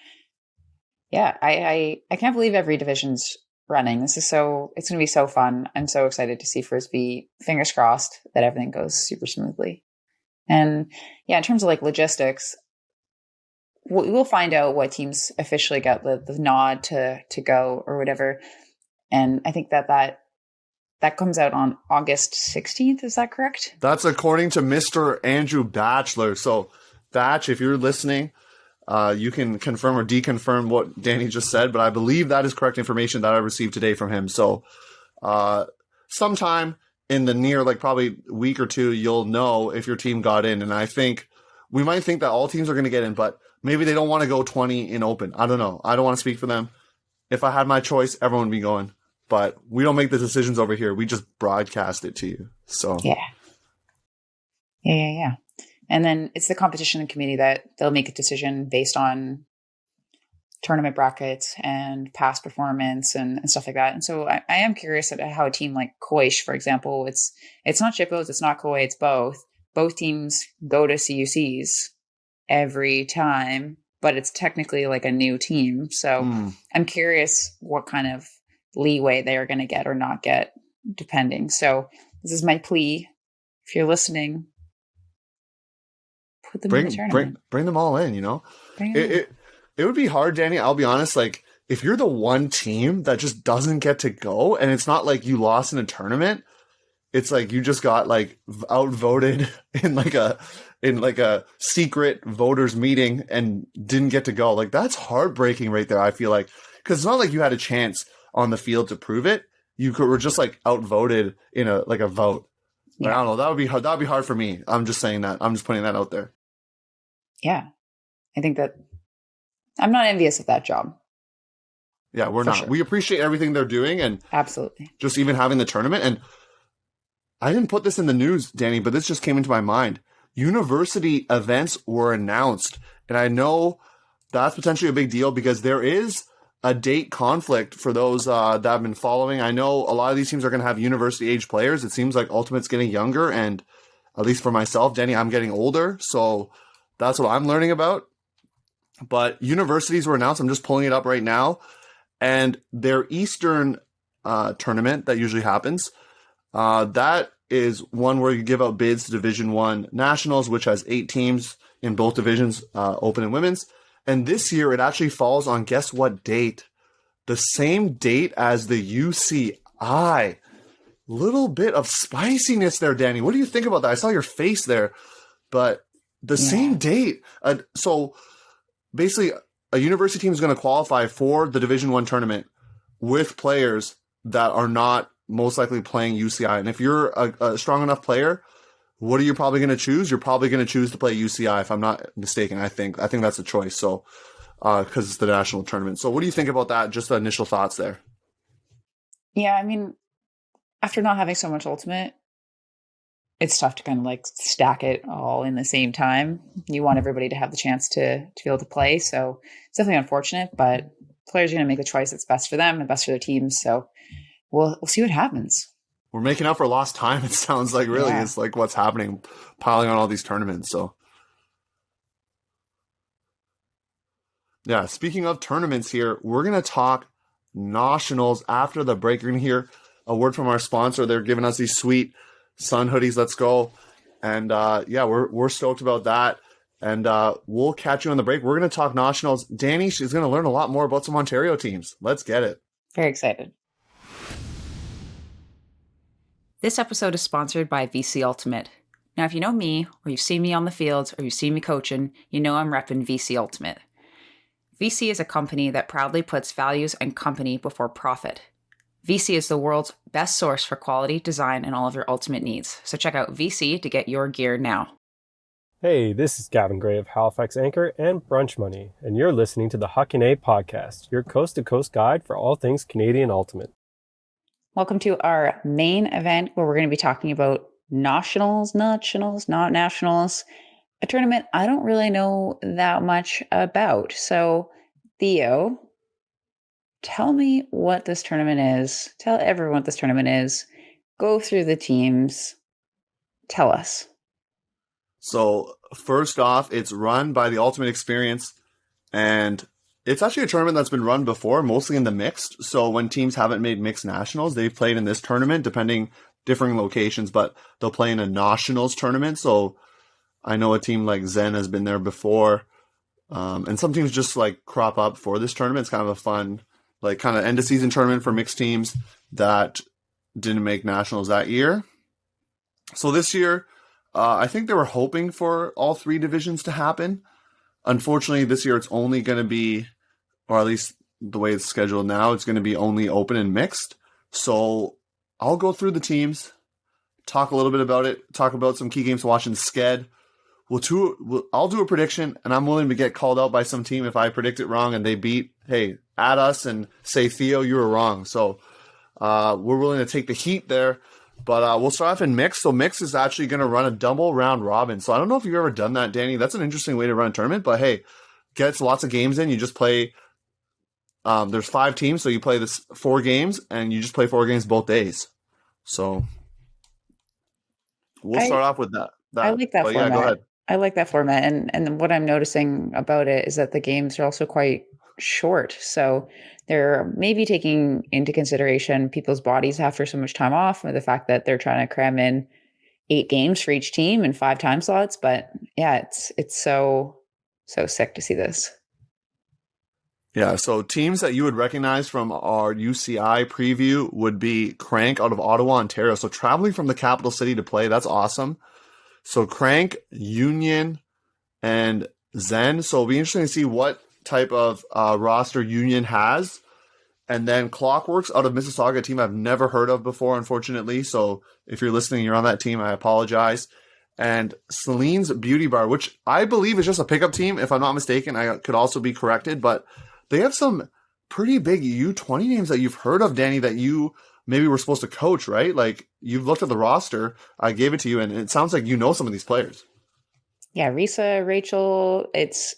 yeah, I can't believe every division's running. It's going to be so fun. I'm so excited to see Frisbee. Fingers crossed that everything goes super smoothly. And yeah, in terms of like logistics, we'll find out what teams officially got the nod to go or whatever. And I think that comes out on August 16th. Is that correct? That's according to Mr. Andrew Batchelor. So Batch, if you're listening, you can confirm or deconfirm what Danie just said, but I believe that is correct information that I received today from him. So sometime in the near, probably week or two, you'll know if your team got in. And I think we might think that all teams are going to get in, but maybe they don't want to go 20 in Open. I don't know. I don't want to speak for them. If I had my choice, everyone would be going. But we don't make the decisions over here. We just broadcast it to you. So Yeah. And then it's the competition committee that they'll make a decision based on tournament brackets and past performance and stuff like that. And so I am curious at how a team like Coish, for example, it's not Chippos, it's not Koi, it's both. Both teams go to CUCs every time, but it's technically like a new team. So I'm curious what kind of leeway they are going to get or not get, depending. So this is my plea. If you're listening, put them in the tournament. Bring them all in, It would be hard, Danie. I'll be honest. Like, if you're the one team that just doesn't get to go, and it's not like you lost in a tournament, it's like you just got outvoted in a secret voters meeting and didn't get to go. Like, that's heartbreaking right there. I feel like, because it's not like you had a chance on the field to prove it. You were just outvoted in a vote. Yeah. I don't know. That would be hard. That would be hard for me. I'm just saying that. I'm just putting that out there. Yeah, I think that. I'm not envious of that job. Yeah, we're not. Sure. We appreciate everything they're doing, and absolutely just even having the tournament. And I didn't put this in the news, Danie, but this just came into my mind. University events were announced, and I know that's potentially a big deal because there is a date conflict for those that have been following. I know a lot of these teams are going to have university age players. It seems like Ultimate's getting younger, and at least for myself, Danie, I'm getting older, so that's what I'm learning about. But universities were announced. I'm just pulling it up right now. And their Eastern tournament that usually happens, that is one where you give out bids to Division I Nationals, which has 8 teams in both divisions, Open and Women's. And this year, it actually falls on, guess what date? The same date as the UCI. Little bit of spiciness there, Danie. What do you think about that? I saw your face there. But the same date. So basically, a university team is going to qualify for the Division I tournament with players that are not most likely playing UCI. And if you're a strong enough player, what are you probably going to choose? You're probably going to choose to play UCI, if I'm not mistaken. I think that's a choice. So, because it's the national tournament. So, what do you think about that? Just the initial thoughts there. Yeah, I mean, after not having so much Ultimate, it's tough to kind of stack it all in the same time. You want everybody to have the chance to be able to play. So it's definitely unfortunate, but players are going to make the choice that's best for them and best for their teams. So we'll see what happens. We're making up for lost time. It sounds like really it's like what's happening, piling on all these tournaments. So yeah, speaking of tournaments here, we're going to talk nationals after the break. You're going to hear a word from our sponsor. They're giving us these sweet Sun hoodies. Let's go. And we're stoked about that. And we'll catch you on the break. We're going to talk nationals. Danie, she's going to learn a lot more about some Ontario teams. Let's get it. Very excited. This episode is sponsored by VC Ultimate. Now, if you know me, or you've seen me on the fields, or you've seen me coaching, you know I'm repping VC Ultimate. VC is a company that proudly puts values and company before profit. VC is the world's best source for quality, design, and all of your ultimate needs. So check out VC to get your gear now. Hey, this is Gavin Gray of Halifax Anchor and Brunch Money, and you're listening to the Huckin podcast, your coast-to-coast guide for all things Canadian Ultimate. Welcome to our main event where we're going to be talking about nationals, not nationals, a tournament I don't really know that much about. So, Theo, tell me what this tournament is. Tell everyone what this tournament is. Go through the teams. Tell us. So, first off, it's run by the Ultimate Experience, and it's actually a tournament that's been run before, mostly in the mixed. So when teams haven't made mixed nationals, they've played in this tournament, differing locations, but they'll play in a nationals tournament. So I know a team like Zen has been there before. And some teams just like crop up for this tournament. It's kind of a fun, like kind of end of season tournament for mixed teams that didn't make nationals that year. So this year, I think they were hoping for all three divisions to happen. Unfortunately, this year it's only going to be, or at least the way it's scheduled now, it's going to be only open and mixed. So I'll go through the teams, talk a little bit about it, talk about some key games to watch in Sked. I'll do a prediction, and I'm willing to get called out by some team if I predict it wrong and they beat, hey, at us and say, Theo, you were wrong. So we're willing to take the heat there. But we'll start off in mixed. So mixed is actually going to run a double round robin. So I don't know if you've ever done that, Danny. That's an interesting way to run a tournament. But hey, gets lots of games in. You just play. There's 5 teams, so you play this 4 games, and you just play 4 games both days. So we'll start off with that. I like that format. Yeah, go ahead. I like that format. And what I'm noticing about it is that the games are also quite short. So they're maybe taking into consideration people's bodies after so much time off, or the fact that they're trying to cram in 8 games for each team and 5 time slots. But yeah, it's so sick to see this. Yeah, so teams that you would recognize from our UCI preview would be Crank out of Ottawa, Ontario. So traveling from the capital city to play, that's awesome. So Crank, Union, and Zen. So it'll be interesting to see what type of roster Union has. And then Clockworks out of Mississauga, a team I've never heard of before, unfortunately. So if you're listening, you're on that team, I apologize. And Celine's Beauty Bar, which I believe is just a pickup team, if I'm not mistaken. I could also be corrected, but they have some pretty big U20 names that you've heard of, Danny, that you maybe were supposed to coach, right? Like, you've looked at the roster, I gave it to you, and it sounds like you know some of these players. Yeah, Risa, Rachel, it's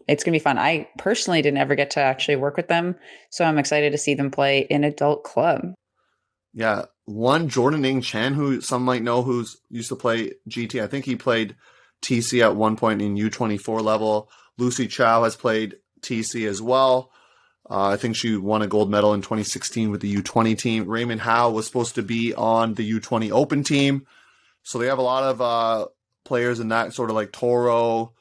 going to be fun. I personally didn't ever get to actually work with them, so I'm excited to see them play in adult club. Yeah, one Jordan Ing Chen, who some might know, who's used to play GT. I think he played TC at one point in U24 level. Lucy Chow has played TC as well. I think she won a gold medal in 2016 with the U20 team. Raymond Howe was supposed to be on the U20 Open team. So they have a lot of players in that sort of like Toro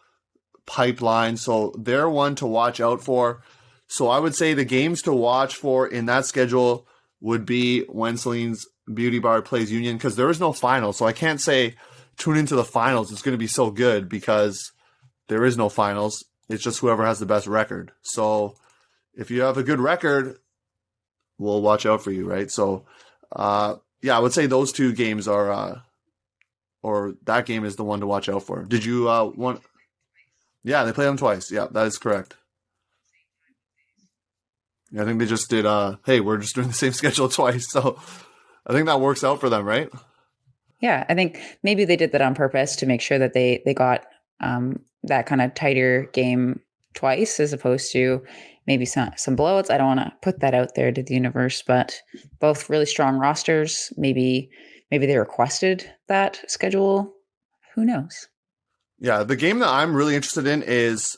pipeline. So they're one to watch out for. So I would say the games to watch for in that schedule would be when Celine's Beauty Bar plays Union, because there is no final. So I can't say tune into the finals. It's going to be so good because there is no finals. It's just whoever has the best record. So if you have a good record, we'll watch out for you, right? So, yeah, I would say those 2 games are, or that game is the one to watch out for. Did you want? Yeah, they play them twice. Yeah, that is correct. I think they just did, hey, we're just doing the same schedule twice. So I think that works out for them, right? Yeah, I think maybe they did that on purpose to make sure that they got that kind of tighter game twice, as opposed to maybe some blowouts. I don't want to put that out there to the universe, but both really strong rosters. Maybe they requested that schedule. Who knows? Yeah, the game that I'm really interested in is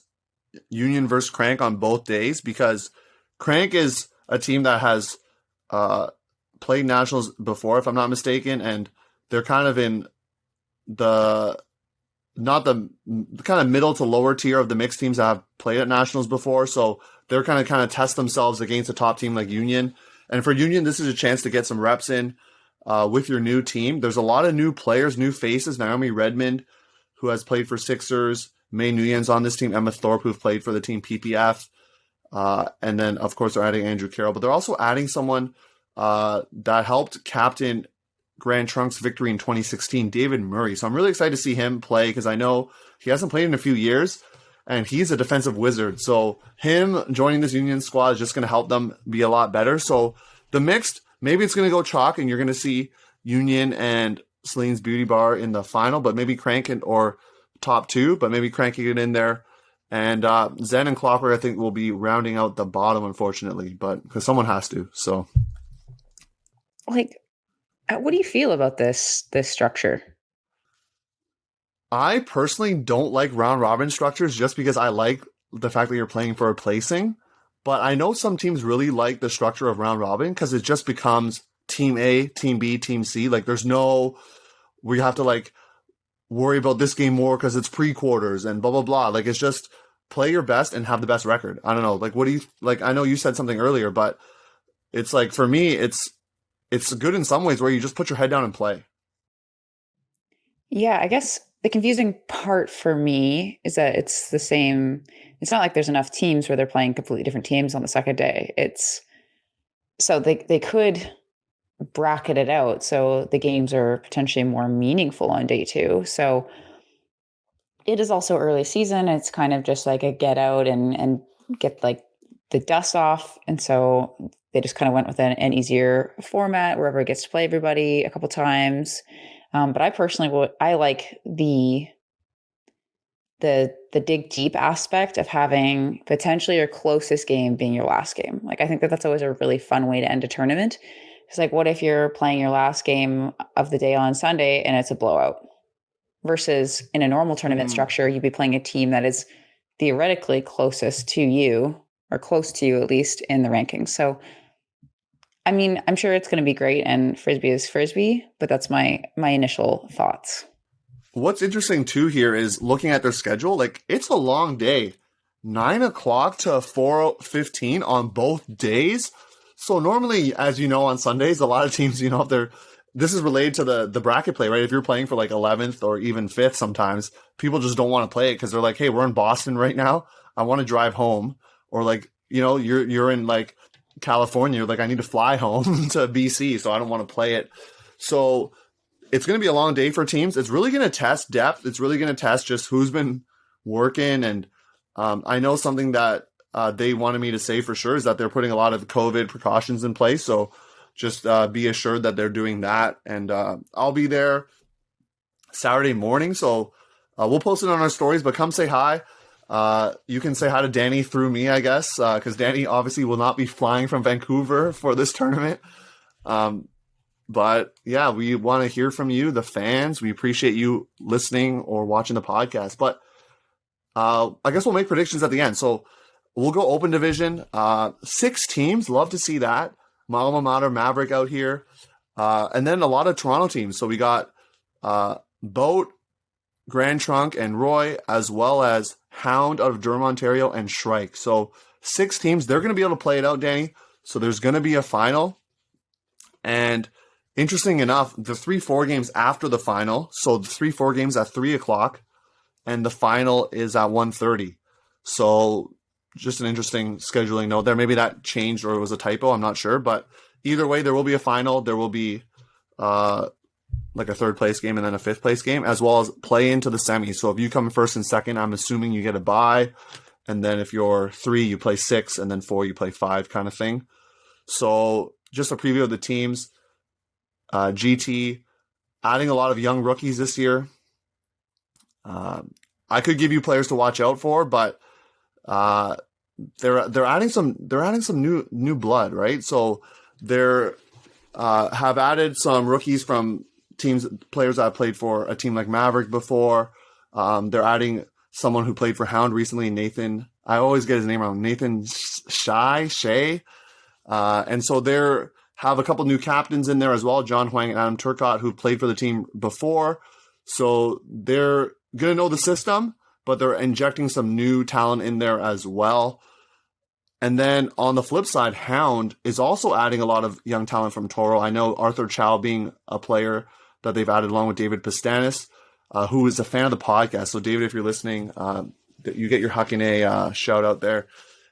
Union versus Crank on both days, because Crank is a team that has played nationals before, if I'm not mistaken, and they're kind of in the kind of middle to lower tier of the mixed teams that have played at nationals before. So they're kind of test themselves against a top team like Union. And for Union, this is a chance to get some reps in. with your new team. There's a lot of new players, new faces. Naomi Redmond, who has played for Sixers, May Nguyen's on this team, Emma Thorpe, who've played for the team PPF. And then, of course, they're adding Andrew Carroll. But they're also adding someone that helped captain Grand Trunk's victory in 2016, David Murray. So I'm really excited to see him play because I know he hasn't played in a few years, and he's a defensive wizard. So him joining this Union squad is just going to help them be a lot better. So the mixed, maybe it's going to go chalk, and you're going to see Union and Celine's Beauty Bar in the final, but maybe cranking or top two, but maybe cranking it in there. And Zen and Clockwork, I think, will be rounding out the bottom, unfortunately, but because someone has to. So, Like, what do you feel about this structure? I personally don't like round robin structures just because I like the fact that you're playing for a placing. But I know some teams really like the structure of round robin because it just becomes team A, team B, team C. Like, there's no, we have to like worry about this game more because it's pre-quarters and blah, blah, blah. Like, it's just play your best and have the best record. I don't know. Like, what do you, like, I know you said something earlier, but it's like, for me, it's good in some ways where you just put your head down and play. Yeah, I guess the confusing part for me is that it's the same. It's not like there's enough teams where they're playing completely different teams on the second day. It's so they could bracket it out so the games are potentially more meaningful on day two. So it is also early season. It's kind of just like a get out and get like the dust off. And so they just kind of went with an easier format where everybody gets to play everybody a couple times. But I personally I like the dig deep aspect of having potentially your closest game being your last game. Like, I think that's always a really fun way to end a tournament. It's like, what if you're playing your last game of the day on Sunday and it's a blowout? Versus in a normal tournament structure, you'd be playing a team that is theoretically closest to you, or close to you at least in the rankings. So, I mean, I'm sure it's going to be great, and Frisbee is Frisbee, but that's my initial thoughts. What's interesting too here is looking at their schedule. Like, it's a long day, 9 o'clock to 4:15 on both days. So normally, as you know, on Sundays, a lot of teams, you know, if this is related to the bracket play, right? If you're playing for like 11th or even 5th, sometimes people just don't want to play it because they're like, hey, we're in Boston right now. I want to drive home. Or like, you know, you're in like California, like I need to fly home to BC, so I don't want to play it. So it's going to be a long day for teams. It's really going to test depth. It's really going to test just who's been working. And I know something that they wanted me to say for sure is that they're putting a lot of COVID precautions in place. So just be assured that they're doing that. And I'll be there Saturday morning. So we'll post it on our stories, but come say hi. You can say hi to Danie through me, I guess, because Danie obviously will not be flying from Vancouver for this tournament. But yeah, we want to hear from you, the fans. We appreciate you listening or watching the podcast. But I guess we'll make predictions at the end. So we'll go open division. 6 teams. Love to see that. My alma mater, Maverick, out here. And then a lot of Toronto teams. So we got Boat, Grand Trunk, and Roy, as well as Hound out of Durham, Ontario, and Shrike. So 6 teams. They're going to be able to play it out, Danie. So there's going to be a final. And interesting enough, the 3-4 games after the final. So the 3-4 games at 3 o'clock, and the final is at 1:30. So just an interesting scheduling note there. Maybe that changed or it was a typo. I'm not sure. But either way, there will be a final. There will be like a 3rd place game and then a 5th place game, as well as play into the semis. So if you come first and second, I'm assuming you get a bye. And then if you're 3, you play 6, and then 4, you play 5 kind of thing. So just a preview of the teams. GT adding a lot of young rookies this year. I could give you players to watch out for, but they're adding some new blood, right? So they're have added some rookies from players that have played for a team like Maverick before. They're adding someone who played for Hound recently, Nathan. I always get his name wrong. Nathan Shea. And so they're have a couple new captains in there as well, John Huang and Adam Turcott, who played for the team before. So they're going to know the system, but they're injecting some new talent in there as well. And then on the flip side, Hound is also adding a lot of young talent from Toro. I know Arthur Chow being a player that they've added along with David Pastanis, who is a fan of the podcast. So David, if you're listening, you get your Huckin A shout out there.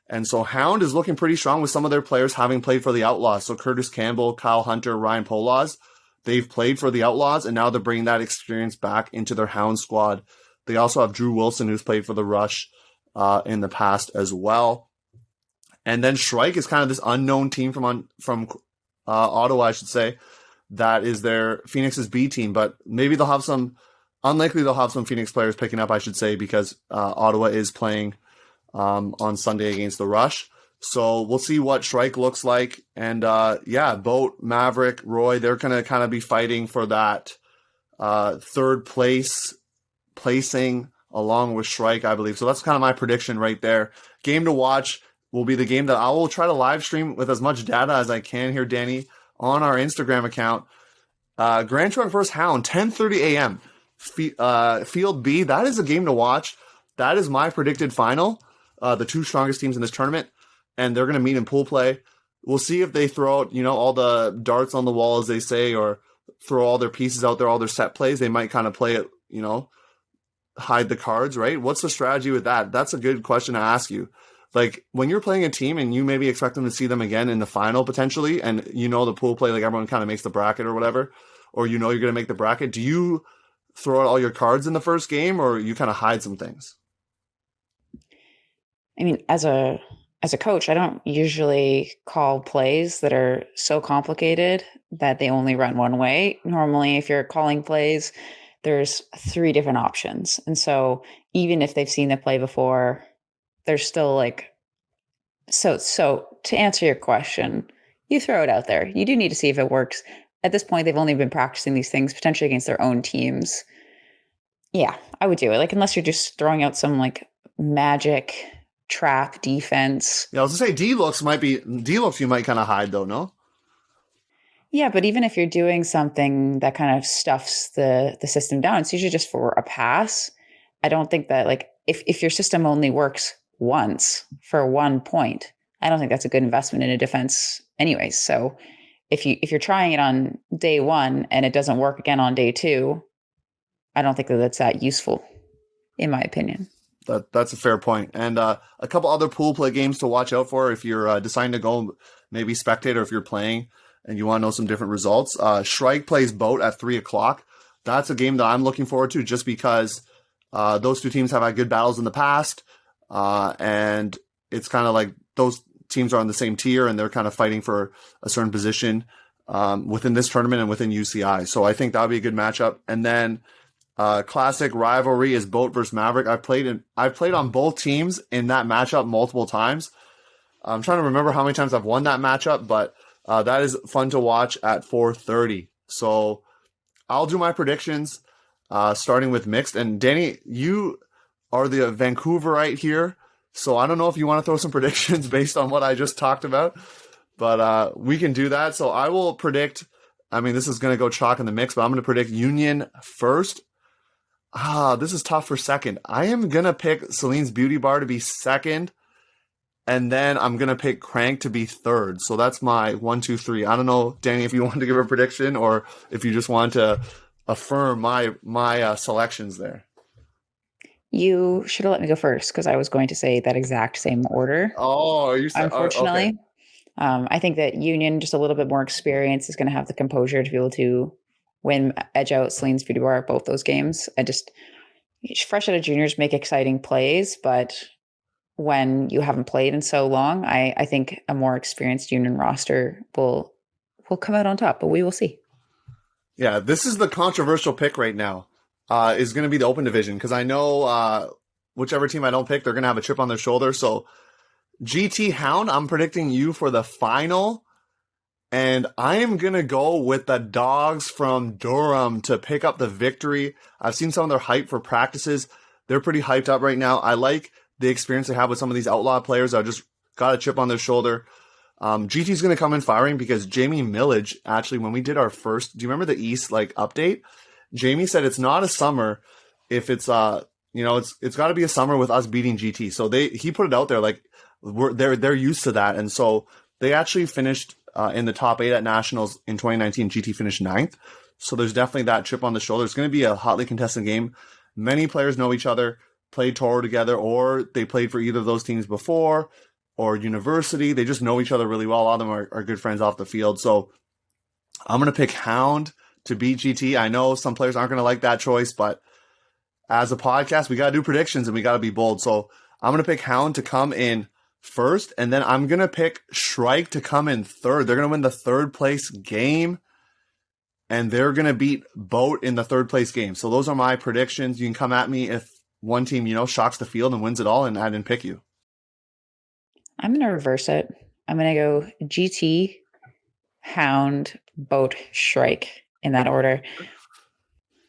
And so Hound is looking pretty strong with some of their players having played for the Outlaws. So Curtis Campbell, Kyle Hunter, Ryan Polaz, they've played for the Outlaws, and now they're bringing that experience back into their Hound squad. They also have Drew Wilson, who's played for the Rush in the past as well. And then Shrike is kind of this unknown team from Ottawa, I should say, that is their Phoenix's B team. But maybe they'll have some Phoenix players picking up, I should say, because Ottawa is playing on Sunday against the Rush. So we'll see what Shrike looks like. And Boat, Maverick, Roy, they're going to kind of be fighting for that third placing along with Shrike, I believe. So that's kind of my prediction right there. Game to watch will be the game that I will try to live stream with as much data as I can here, Danny, on our Instagram account. Grand Trunk vs. Hound, 10:30 a.m. Field B, that is a game to watch. That is my predicted final. The two strongest teams in this tournament, and they're going to meet in pool play. We'll see if they throw out, all the darts on the wall, as they say, or throw all their pieces out there, all their set plays. They might kind of play it, hide the cards, right? What's the strategy with that? That's a good question to ask you. Like, when you're playing a team and you maybe expect them to see them again in the final potentially, and the pool play, like everyone kind of makes the bracket or whatever, or you're going to make the bracket, do you throw out all your cards in the first game, or you kind of hide some things? I mean, as a coach, I don't usually call plays that are so complicated that they only run one way. Normally, if you're calling plays, there's 3 different options. And so even if they've seen the play before, there's still so to answer your question, you throw it out there. You do need to see if it works. At this point, they've only been practicing these things potentially against their own teams. Yeah, I would do it. Unless you're just throwing out some magic trap defense. Yeah, I was gonna say D-looks you might kind of hide though, no? Yeah, but even if you're doing something that kind of stuffs the system down, it's usually just for a pass. I don't think that if your system only works once for 1 point, I don't think that's a good investment in a defense anyways. So if you're trying it on day 1 and it doesn't work again on day 2, I don't think that's that useful, in my opinion. That's a fair point. And a couple other pool play games to watch out for if you're deciding to go maybe spectate, or if you're playing and you want to know some different results. Shrike plays Boat at 3:00. That's a game that I'm looking forward to just because those two teams have had good battles in the past. And it's kind of like those teams are on the same tier and they're kind of fighting for a certain position within this tournament and within UCI. So I think that would be a good matchup. And then classic rivalry is Boat versus Maverick. I've played on both teams in that matchup multiple times. I'm trying to remember how many times I've won that matchup, but that is fun to watch at 4:30. So I'll do my predictions starting with mixed. And Danny, you are the Vancouverite here, so I don't know if you want to throw some predictions based on what I just talked about, but we can do that. So I will predict, this is going to go chalk in the mix, but I'm going to predict Union first. This is tough for second. I am going to pick Celine's Beauty Bar to be second, and then I'm going to pick Crank to be third. So that's my 1, 2, 3. I don't know, Danny, if you want to give a prediction or if you just want to affirm my selections there. You should have let me go first because I was going to say that exact same order. Oh, unfortunately. Okay. I think that Union, just a little bit more experience, is going to have the composure to be able to edge out Celine's Beauty Bar at both those games. Fresh out of juniors make exciting plays, but when you haven't played in so long, I think a more experienced Union roster will come out on top, but we will see. Yeah, this is the controversial pick right now. Is going to be the open division because I know whichever team I don't pick, they're going to have a chip on their shoulder. So GT Hound, I'm predicting you for the final. And I am going to go with the Dogs from Durham to pick up the victory. I've seen some of their hype for practices. They're pretty hyped up right now. I like the experience they have with some of these outlaw players that just got a chip on their shoulder. GT's going to come in firing because Jamie Millage, actually, when we did our first, do you remember the East update? Jamie said it's not a summer if it's, it's got to be a summer with us beating GT. So he put it out there they're used to that. And so they actually finished in the top 8 at Nationals in 2019. GT finished 9th. So there's definitely that chip on the shoulder. It's going to be a hotly contested game. Many players know each other, played Toro together, or they played for either of those teams before, or university. They just know each other really well. A lot of them are good friends off the field. So I'm going to pick Hound to beat GT. I know some players aren't going to like that choice, but as a podcast, we got to do predictions and we got to be bold. So I'm going to pick Hound to come in first, and then I'm going to pick Shrike to come in third. They're going to win the third place game, and they're going to beat Boat in the third place game. So those are my predictions. You can come at me if one team, shocks the field and wins it all, and I didn't pick you. I'm going to reverse it. I'm going to go GT, Hound, Boat, Shrike in that order.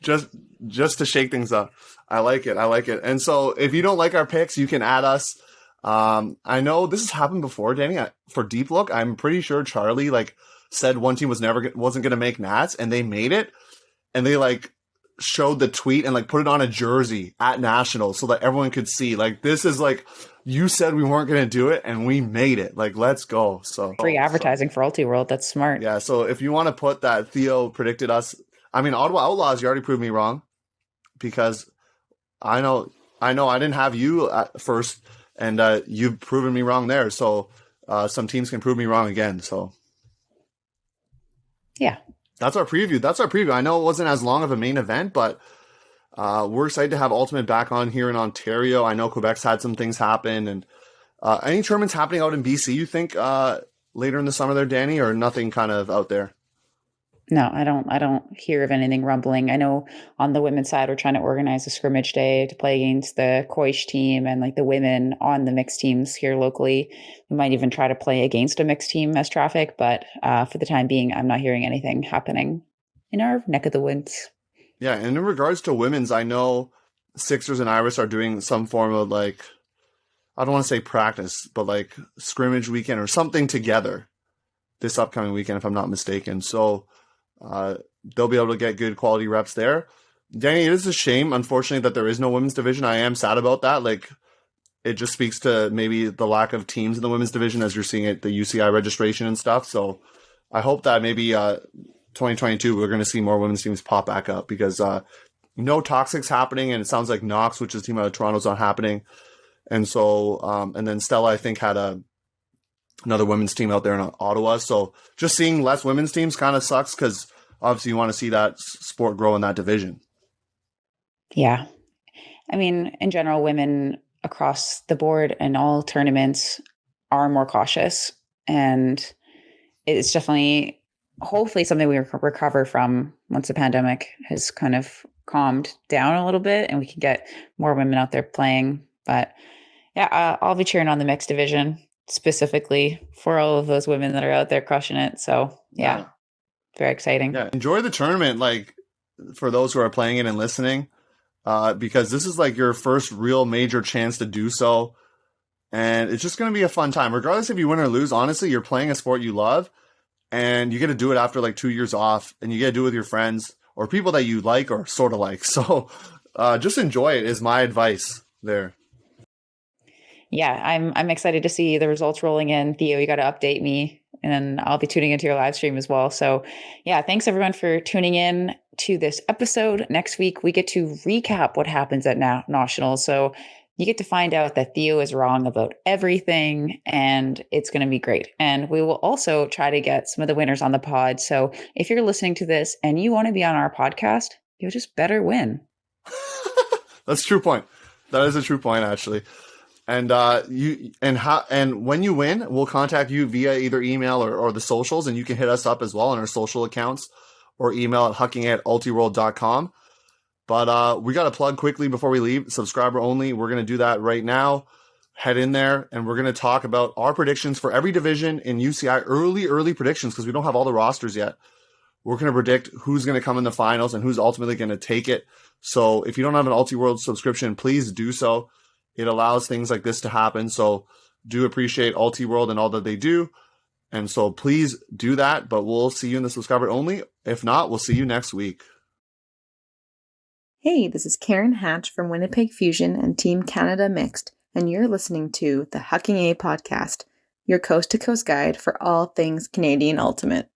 Just to shake things up. I like it. And so if you don't like our picks, you can add us. I know this has happened before, Danny. For Deep Look, I'm pretty sure Charlie said one team wasn't going to make Nats, and they made it, and they showed the tweet and put it on a jersey at Nationals so that everyone could see. This is you said we weren't going to do it, and we made it. Let's go. So free advertising for Ulti-World. That's smart. Yeah. So if you want to put that, Theo predicted us. I mean, Ottawa Outlaws, you already proved me wrong, because I know I didn't have you at first, and you've proven me wrong there. So some teams can prove me wrong again. So yeah, that's our preview. I know it wasn't as long of a main event, but we're excited to have Ultimate back on here in Ontario. I know Quebec's had some things happen, and any tournaments happening out in BC, you think later in the summer there, Danny, or nothing kind of out there? No, I don't hear of anything rumbling. I know on the women's side, we're trying to organize a scrimmage day to play against the Koish team and the women on the mixed teams here locally. We might even try to play against a mixed team as traffic, but for the time being, I'm not hearing anything happening in our neck of the woods. Yeah, and in regards to women's, I know Sixers and Iris are doing some form of I don't want to say practice, but scrimmage weekend or something together this upcoming weekend, if I'm not mistaken. So they'll be able to get good quality reps there. Danny, it is a shame, unfortunately, that there is no women's division. I am sad about that. It just speaks to maybe the lack of teams in the women's division as you're seeing it, the UCI registration and stuff. So I hope that maybe 2022, we're going to see more women's teams pop back up, because no Toxic's happening, and it sounds like Knox, which is a team out of Toronto, is not happening. And so, and then Stella, I think, had another women's team out there in Ottawa. So just seeing less women's teams kind of sucks, because obviously you want to see that sport grow in that division. Yeah. I mean, in general, women across the board and all tournaments are more cautious, and it's definitely, hopefully, something we recover from once the pandemic has kind of calmed down a little bit and we can get more women out there playing. But yeah, I'll be cheering on the mixed division specifically for all of those women that are out there crushing it. So yeah. Very exciting. Yeah, enjoy the tournament, for those who are playing it and listening, because this is your first real major chance to do so, and it's just going to be a fun time. Regardless if you win or lose, honestly, you're playing a sport you love, and you get to do it after 2 years off, and you get to do it with your friends or people that you like or sort of like. So just enjoy it is my advice there. Yeah, I'm excited to see the results rolling in. Theo, you got to update me, and I'll be tuning into your live stream as well. So yeah, thanks everyone for tuning in to this episode. Next week, we get to recap what happens at Nationals. So you get to find out that Theo is wrong about everything, and it's going to be great. And we will also try to get some of the winners on the pod. So if you're listening to this and you want to be on our podcast, you just better win. That's a true point. That is a true point, actually. And when you win, we'll contact you via either email or the socials, and you can hit us up as well on our social accounts or email at hucking@ultiworld.com. But we got to plug quickly before we leave. Subscriber only. We're going to do that right now. Head in there, and we're going to talk about our predictions for every division in UCI. Early predictions, because we don't have all the rosters yet. We're going to predict who's going to come in the finals and who's ultimately going to take it. So if you don't have an Ulti-World subscription, please do so. It allows things like this to happen. So do appreciate Ulti-World and all that they do. And so please do that. But we'll see you in the subscriber only. If not, we'll see you next week. Hey, this is Karen Hatch from Winnipeg Fusion and Team Canada Mixed. and you're listening to the Huckin podcast, your coast-to-coast guide for all things Canadian Ultimate.